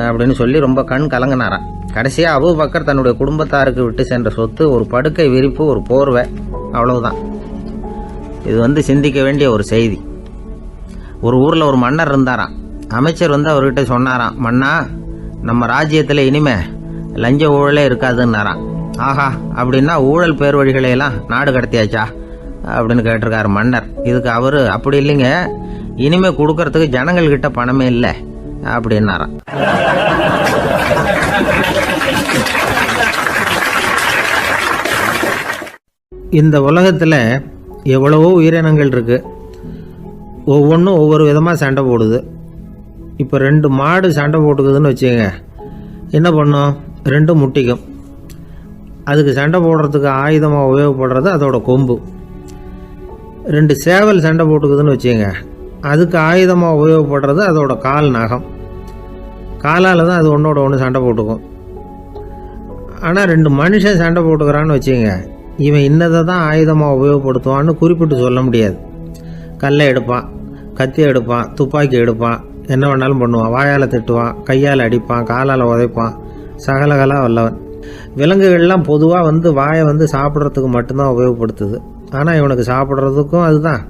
அப்படின்னு சொல்லி ரொம்ப கண் கலங்கினாராம். கடைசியா அபூபக்கர் தன்னுடைய குடும்பத்தாருக்கு விட்டு சென்ற சொத்து ஒரு படுக்கை விரிப்பு, ஒரு போர்வை, அவ்வளவுதான். இது சிந்திக்க வேண்டிய ஒரு செய்தி. ஒரு ஊர்ல ஒரு மன்னர் இருந்தாராம். அமைச்சர் அவர்கிட்ட சொன்னாராம், மன்னா, நம்ம ராஜ்யத்துல இனிமே லஞ்ச ஊழலே இருக்காதுன்னாராம். ஆஹா, அப்படின்னா ஊழல் பேர் வழிகளை எல்லாம் நாடு கடத்தியாச்சா அப்படின்னு கேட்டிருக்காரு மன்னர். இதுக்கு அவரு, அப்படி இல்லைங்க, இனிமே கொடுக்கறதுக்கு ஜனங்கள்கிட்ட பணமே இல்லை, அப்படின்னாராம். இந்த உலகத்தில் எவ்வளவோ உயிரினங்கள் இருக்குது. ஒவ்வொன்றும் ஒவ்வொரு விதமாக சண்டை போடுது. இப்போ 2 மாடு சண்டை போட்டுக்குதுன்னு வச்சுக்கோங்க, என்ன பண்ணும்? 2 முட்டிக்கும். அதுக்கு சண்டை போடுறதுக்கு ஆயுதமாக உபயோகப்படுறது அதோட கொம்பு. 2 சேவல் சண்டை போட்டுக்குதுன்னு வச்சுக்கோங்க, அதுக்கு ஆயுதமாக உபயோகப்படுறது அதோட கால் நகம். காலால் தான் அது ஒன்றோட ஒன்று சண்டை போட்டுக்கும். ஆனால் 2 மனுஷன் சண்டை போட்டுக்கிறான்னு வச்சுக்கோங்க, இவன் இன்னதை தான் ஆயுதமாக உபயோகப்படுத்துவான்னு குறிப்பிட்டு சொல்ல முடியாது. கல்லை எடுப்பான், கத்தி எடுப்பான், துப்பாக்கி எடுப்பான், என்ன வேணாலும் பண்ணுவான். வாயால் திட்டுவான், கையால் அடிப்பான், காலால் உதைப்பான், சகலகலாக வல்லவன். விலங்குகள்லாம் பொதுவாக வாயை சாப்பிட்றதுக்கு மட்டும்தான் உபயோகப்படுத்துது. ஆனால் இவனுக்கு சாப்பிட்றதுக்கும் அதுதான்,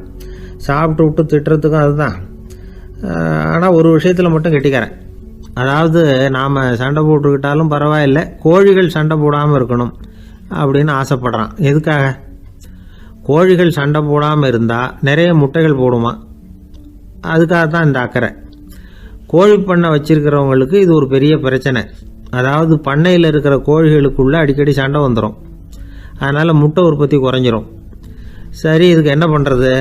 சாப்பிட்டு விட்டு திட்டுறதுக்கும் அதுதான். ஆனால் ஒரு விஷயத்தில் மட்டும் கெட்டிக்கிறேன். அதாவது நாம் சண்டை போட்டுக்கிட்டாலும் பரவாயில்லை, கோழிகள் சண்டை போடாமல் இருக்கணும் அப்படின்னு ஆசைப்படுறான். எதுக்காக? கோழிகள் சண்டை போடாமல் இருந்தால் நிறைய முட்டைகள் போடுமா, அதுக்காக தான் இந்த அக்கறை. கோழி பண்ணை வச்சிருக்கிறவங்களுக்கு இது ஒரு பெரிய பிரச்சனை. அதாவது பண்ணையில் இருக்கிற கோழிகளுக்குள்ளே அடிக்கடி சண்டை வந்துடும். அதனால் முட்டை உற்பத்தி குறைஞ்சிரும். சரி, இதுக்கு என்ன பண்ணுறது?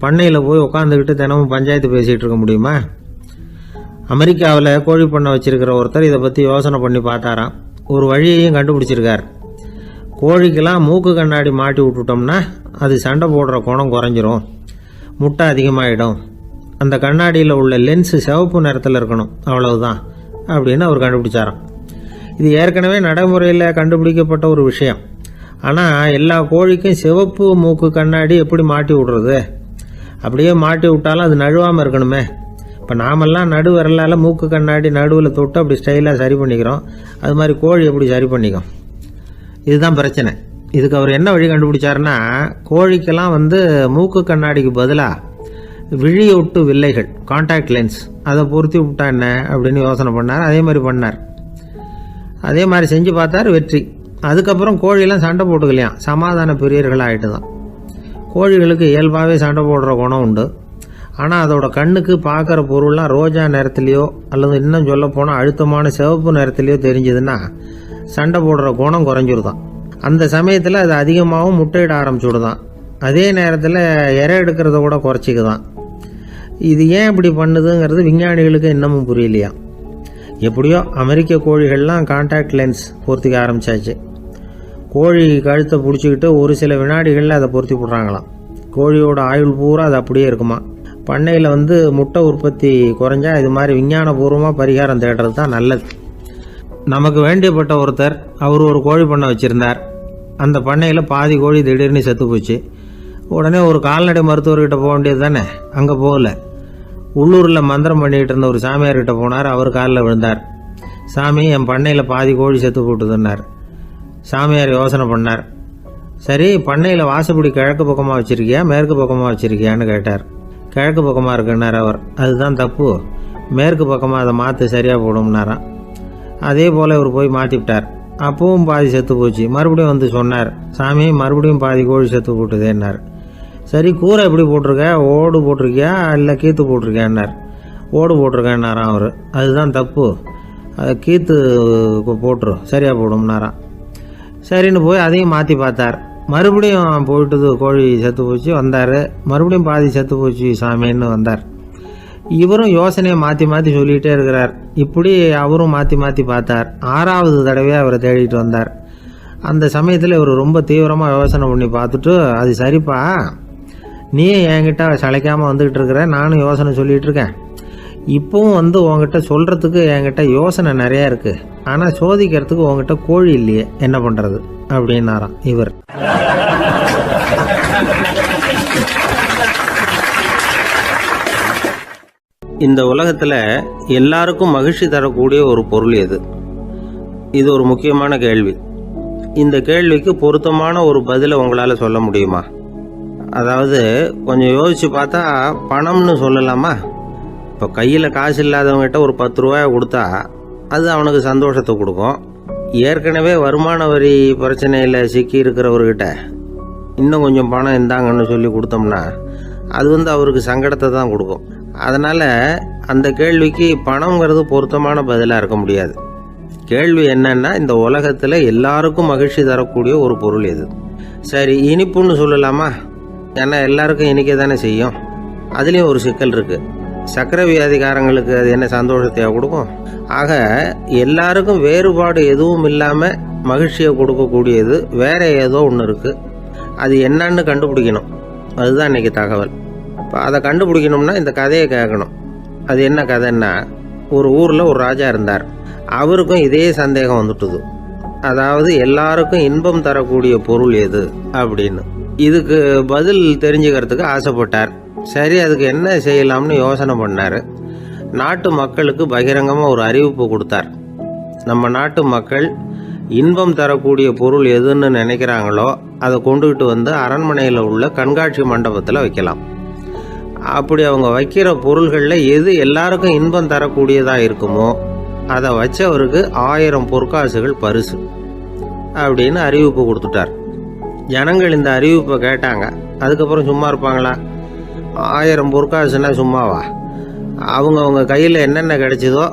பண்ணையில் போய் உட்காந்துக்கிட்டு தினமும் பஞ்சாயத்து பேசிகிட்டு இருக்க முடியுமா? அமெரிக்காவில் கோழி பண்ணை வச்சிருக்கிற ஒருத்தர் இதை பற்றி யோசனை பண்ணி பார்த்தாராம். ஒரு வழியையும் கண்டுபிடிச்சிருக்கார். கோழிக்கெல்லாம் மூக்கு கண்ணாடி மாட்டி விட்டுட்டோம்னா அது சண்டை போடுற குணம் குறைஞ்சிரும், முட்டை அதிகமாகிடும். அந்த கண்ணாடியில் உள்ள லென்ஸு சிவப்பு நிறத்தில் இருக்கணும், அவ்வளவுதான் அப்படின்னு அவர் கண்டுபிடிச்சாராம். இது ஏற்கனவே நடைமுறையில் கண்டுபிடிக்கப்பட்ட ஒரு விஷயம். ஆனால் எல்லா கோழிக்கும் சிவப்பு மூக்கு கண்ணாடி எப்படி மாட்டி விடுறது? அப்படியே மாட்டி விட்டாலும் அது நழுவாமல் இருக்கணுமே. இப்போ நாமெல்லாம் நடு விரலால் மூக்கு கண்ணாடி நடுவில் தொட்டு அப்படி ஸ்டைலாக சரி பண்ணிக்கிறோம். அது மாதிரி கோழி எப்படி சரி பண்ணிக்கும்? இதுதான் பிரச்சனை. இதுக்கு அவர் என்ன வழி கண்டுபிடிச்சாருன்னா, கோழிக்கெல்லாம் மூக்கு கண்ணாடிக்கு பதிலாக விழியொட்டு வில்லைகள், கான்டாக்ட் லென்ஸ், அதை பொருத்தி விட்டா என்ன அப்படின்னு யோசனை பண்ணார். அதே மாதிரி பண்ணார். அதே மாதிரி செஞ்சு பார்த்தார், வெற்றி. அதுக்கப்புறம் கோழியெல்லாம் சண்டை போட்டுக்கலையாம், சமாதான பிரியர்கள் ஆகிட்டு தான். கோழிகளுக்கு இயல்பாகவே சண்டை போடுற குணம் உண்டு. ஆனால் அதோட கண்ணுக்கு பார்க்குற பொருள்லாம் ரோஜா நிறத்துலையோ அல்லது இன்னும் சொல்ல போனால் அழுத்தமான சிவப்பு நிறத்துலையோ தெரிஞ்சதுன்னா சண்டை போடுற குணம் குறைஞ்சிருதான். அந்த சமயத்தில் அது அதிகமாகவும் முட்டையிட ஆரம்பிச்சுடுதான். அதே நேரத்தில் இறை எடுக்கிறத கூட குறைச்சிக்குதான். இது ஏன் இப்படி பண்ணுதுங்கிறது விஞ்ஞானிகளுக்கு இன்னமும் புரியலையா. எப்படியோ அமெரிக்க கோழிகள்லாம் கான்டாக்ட் லென்ஸ் பொருத்திக்க ஆரம்பித்தாச்சு. கோழி கழுத்தை பிடிச்சிக்கிட்டு ஒரு சில வினாடிகளில் அதை பொருத்தி போடுறாங்களாம். கோழியோட ஆயுள் பூரா அது அப்படியே இருக்குமா. பண்ணையில் முட்டை உற்பத்தி குறைஞ்சா இது மாதிரி விஞ்ஞானபூர்வமாக பரிகாரம் தேடுறது தான் நல்லது. நமக்கு வேண்டியப்பட்ட ஒருத்தர், அவர் ஒரு கோழி பண்ணை வச்சுருந்தார். அந்த பண்ணையில் பாதி கோழி திடீர்னு செத்து போச்சு. உடனே ஒரு கால்நடை மருத்துவர்கிட்ட போக வேண்டியது தானே. அங்கே போகல, உள்ளூரில் மந்திரம் பண்ணிகிட்டு இருந்த ஒரு சாமியார்கிட்ட போனார். அவர் காலில் விழுந்தார். சாமி, என் பண்ணையில் பாதி கோழி செத்து போட்டுதுன்னார். சாமியார் யோசனை பண்ணார். சரி, பண்ணையில் வாசப்படி கிழக்கு பக்கமாக வச்சுருக்கியா மேற்கு பக்கமாக வச்சுருக்கியான்னு கேட்டார். கிழக்கு பக்கமாக இருக்குன்னார் அவர். அதுதான் தப்பு, மேற்கு பக்கமாக அதை மாற்று சரியாக போடும்னாராம். அதே போல் இவர் போய் மாற்றிவிட்டார். அப்பவும் பாதி செத்து போச்சு. மறுபடியும் சொன்னார், சாமி மறுபடியும் பாதி கோழி செத்து போட்டுதேன்னார். சரி, கூரை எப்படி போட்டிருக்க? ஓடு போட்டிருக்கியா இல்லை கீத்து போட்டிருக்கியான்னார். ஓடு போட்டிருக்கேன்னாராம் அவர். அதுதான் தப்பு, அதை கீத்து போட்டுரு சரியாக போடும்னாராம். சரின்னு போய் அதையும் மாற்றி பார்த்தார். மறுபடியும் போயிட்டுது, கோழி செத்து போச்சு. வந்தார், மறுபடியும் பாதி செத்து போச்சு சாமின்னு வந்தார். இவரும் யோசனையை மாற்றி மாற்றி சொல்லிகிட்டே இருக்கிறார். இப்படி அவரும் மாற்றி மாற்றி பார்த்தார். 6வது தடவையாக அவரை தேடிட்டு வந்தார். அந்த சமயத்தில் இவர் ரொம்ப தீவிரமாக யோசனை பண்ணி பார்த்துட்டு, அது சரிப்பா, நீ என்கிட்ட சளைக்காமல் வந்துக்கிட்டு இருக்கிற, நானும் யோசனை சொல்லிகிட்டு இருக்கேன். இப்போவும் உங்ககிட்ட சொல்கிறதுக்கு என்கிட்ட யோசனை நிறையா இருக்குது. ஆனால் சோதிக்கிறதுக்கு உங்ககிட்ட கோழி இல்லையே, என்ன பண்ணுறது அப்படின்னாராம் இவர். இந்த உலகத்தில் எல்லாருக்கும் மகிழ்ச்சி தரக்கூடிய ஒரு பொருள் எது? இது ஒரு முக்கியமான கேள்வி. இந்த கேள்விக்கு பொருத்தமான ஒரு பதிலை உங்களால் சொல்ல முடியுமா? அதாவது கொஞ்சம் யோசித்து பார்த்தா பணம்னு சொல்லலாமா? இப்போ கையில் காசு இல்லாதவங்ககிட்ட ஒரு 10 ரூபாயை கொடுத்தா அது அவனுக்கு சந்தோஷத்தை கொடுக்கும். ஏற்கனவே வருமான வரி பிரச்சனையில் சிக்கி இருக்கிறவர்கிட்ட இன்னும் கொஞ்சம் பணம் இருந்தாங்கன்னு சொல்லி கொடுத்தோம்னா அது அவருக்கு சங்கடத்தை தான் கொடுக்கும். அதனால் அந்த கேள்விக்கு பணங்கிறது பொருத்தமான பதிலாக இருக்க முடியாது. கேள்வி என்னன்னா, இந்த உலகத்தில் எல்லாருக்கும் மகிழ்ச்சி தரக்கூடிய ஒரு பொருள் எது? சரி, இனிப்புன்னு சொல்லலாமா? ஏன்னா எல்லாருக்கும் இனிக்க தானே செய்யும். அதுலேயும் ஒரு சிக்கல் இருக்குது. சர்க்கரை வியாதிக்காரங்களுக்கு அது என்ன சந்தோஷத்தையா கொடுக்கும்? ஆக எல்லாருக்கும் வேறுபாடு எதுவும் இல்லாமல் மகிழ்ச்சியை கொடுக்கக்கூடியது வேற ஏதோ ஒன்று இருக்குது. அது என்னன்னு கண்டுபிடிக்கணும். அதுதான் இன்றைக்கி தகவல். இப்போ அதை கண்டுபிடிக்கணும்னா இந்த கதையை கேட்கணும். அது என்ன கதைன்னா, ஒரு ஊரில் ஒரு ராஜா இருந்தார். அவருக்கும் இதே சந்தேகம் வந்துட்டுது. அதாவது எல்லாருக்கும் இன்பம் தரக்கூடிய பொருள் எது அப்படின்னு. இதுக்கு பதில் தெரிஞ்சுக்கிறதுக்கு ஆசைப்பட்டார். சரி, அதுக்கு என்ன செய்யலாம்னு யோசனை பண்ணார். நாட்டு மக்களுக்கு பகிரங்கமாக ஒரு அறிவிப்பு கொடுத்தார். நம்ம நாட்டு மக்கள் இன்பம் தரக்கூடிய பொருள் எதுன்னு நினைக்கிறாங்களோ அதை கொண்டுகிட்டு வந்து அரண்மனையில் உள்ள கண்காட்சி மண்டபத்தில் வைக்கலாம். அப்படி அவங்க வைக்கிற பொருள்களில் எது எல்லாருக்கும் இன்பம் தரக்கூடியதாக இருக்குமோ அதை வச்சவருக்கு 1000 பொற்காசுகள் பரிசு அப்படின்னு அறிவிப்பு கொடுத்துட்டார். ஜனங்கள் இந்த அறிவிப்பை கேட்டாங்க. அதுக்கப்புறம் சும்மா இருப்பாங்களா? 1000 பொற்காசுன்னா சும்மாவா? அவங்க கையில் என்னென்ன கிடைச்சதோ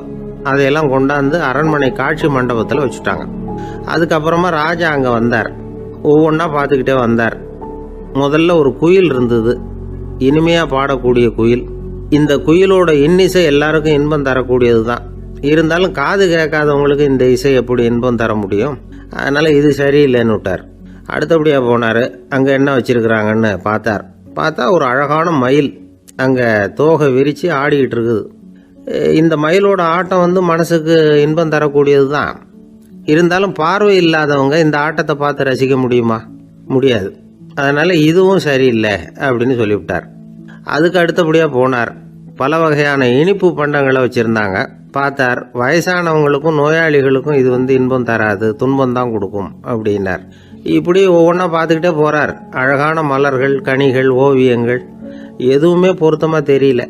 அதையெல்லாம் கொண்டாந்து அரண்மனை காட்சி மண்டபத்தில் வச்சுட்டாங்க. அதுக்கப்புறமா ராஜா அங்கே வந்தார். ஒவ்வொன்றா பார்த்துக்கிட்டே வந்தார். முதல்ல ஒரு குயில் இருந்தது, இனிமையாக பாடக்கூடிய குயில். இந்த குயிலோட இன்னிசை எல்லாருக்கும் இன்பம் தரக்கூடியது தான். இருந்தாலும் காது கேட்காதவங்களுக்கு இந்த இசை எப்படி இன்பம் தர முடியும்? அதனால் இது சரியில்லைன்னு விட்டார். அடுத்தபடியாக போனார். அங்கே என்ன வச்சுருக்குறாங்கன்னு பார்த்தா ஒரு அழகான மயில் அங்கே தோகை விரித்து ஆடிக்கிட்டு இருக்குது. இந்த மயிலோட ஆட்டம் மனசுக்கு இன்பம் தரக்கூடியது தான். இருந்தாலும் பார்வை இல்லாதவங்க இந்த ஆட்டத்தை பார்த்து ரசிக்க முடியுமா? முடியாது. அதனால் இதுவும் சரியில்லை அப்படின்னு சொல்லிவிட்டார். அதுக்கு அடுத்தபடியாக போனார். பல வகையான இனிப்பு பண்டங்களை வச்சுருந்தாங்க. பார்த்தார், வயசானவங்களுக்கும் நோயாளிகளுக்கும் இது இன்பம் தராது, துன்பம் தான் கொடுக்கும் அப்படின்னார். இப்படி ஒவ்வொன்றா பார்த்துக்கிட்டே போகிறார். அழகான மலர்கள், கனிகள், ஓவியங்கள் எதுவுமே பொருத்தமாக தெரியல.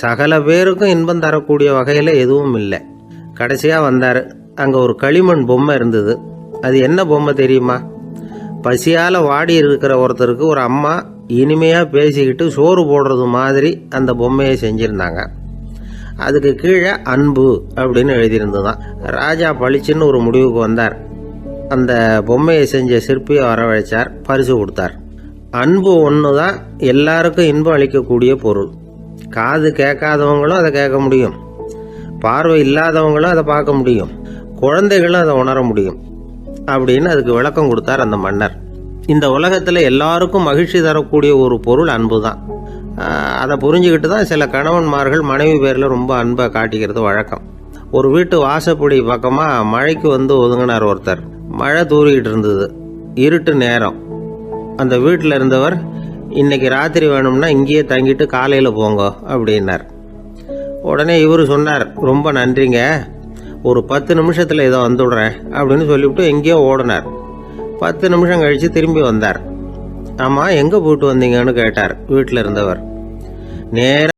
சகல பேருக்கும் இன்பம் தரக்கூடிய வகையில் எதுவும் இல்லை. கடைசியாக வந்தார். அங்கே ஒரு களிமண் பொம்மை இருந்தது. அது என்ன பொம்மை தெரியுமா? பசியால் வாடி இருக்கிற ஒருத்தருக்கு ஒரு அம்மா இனிமையாக பேசிக்கிட்டு சோறு போடுறது மாதிரி அந்த பொம்மையை செஞ்சுருந்தாங்க. அதுக்கு கீழே அன்பு அப்படின்னு எழுதியிருந்ததுதான். ராஜா பளிச்சுன்னு ஒரு முடிவுக்கு வந்தார். அந்த பொம்மையை செஞ்ச சிற்பியை வரவழைச்சார், பரிசு கொடுத்தார். அன்பு ஒன்று தான் எல்லாருக்கும் இன்பம் அளிக்கக்கூடிய பொருள். காது கேட்காதவங்களும் அதை கேட்க முடியும், பார்வை இல்லாதவங்களும் அதை பார்க்க முடியும், குழந்தைகளும் அதை உணர முடியும் அப்படின்னு அதுக்கு விளக்கம் கொடுத்தார் அந்த மன்னர். இந்த உலகத்தில் எல்லாருக்கும் மகிழ்ச்சி தரக்கூடிய ஒரு பொருள் அன்பு தான். அதை புரிஞ்சுக்கிட்டு தான் சில கணவன்மார்கள் மனைவி பேரில் ரொம்ப அன்பை காட்டிக்கிறது வழக்கம். ஒரு வீட்டு வாசப்படி பக்கமாக மழைக்கு ஒதுங்கினார் ஒருத்தர். மழை தூரிக்கிட்டு இருந்தது, இருட்டு நேரம். அந்த வீட்டில் இருந்தவர், இன்னைக்கு ராத்திரி வேணும்னா இங்கேயே தங்கிட்டு காலையில் போங்க அப்படின்னார். உடனே இவர் சொன்னார், ரொம்ப நன்றிங்க, ஒரு 10 நிமிஷத்தில் இதை வந்துவிடுறேன் அப்படின்னு சொல்லிவிட்டு எங்கேயோ ஓடினார். 10 நிமிஷம் கழித்து திரும்பி வந்தார். ஆமாம், எங்கே போயிட்டு வந்தீங்கன்னு கேட்டார் வீட்டில் இருந்தவர். நேராக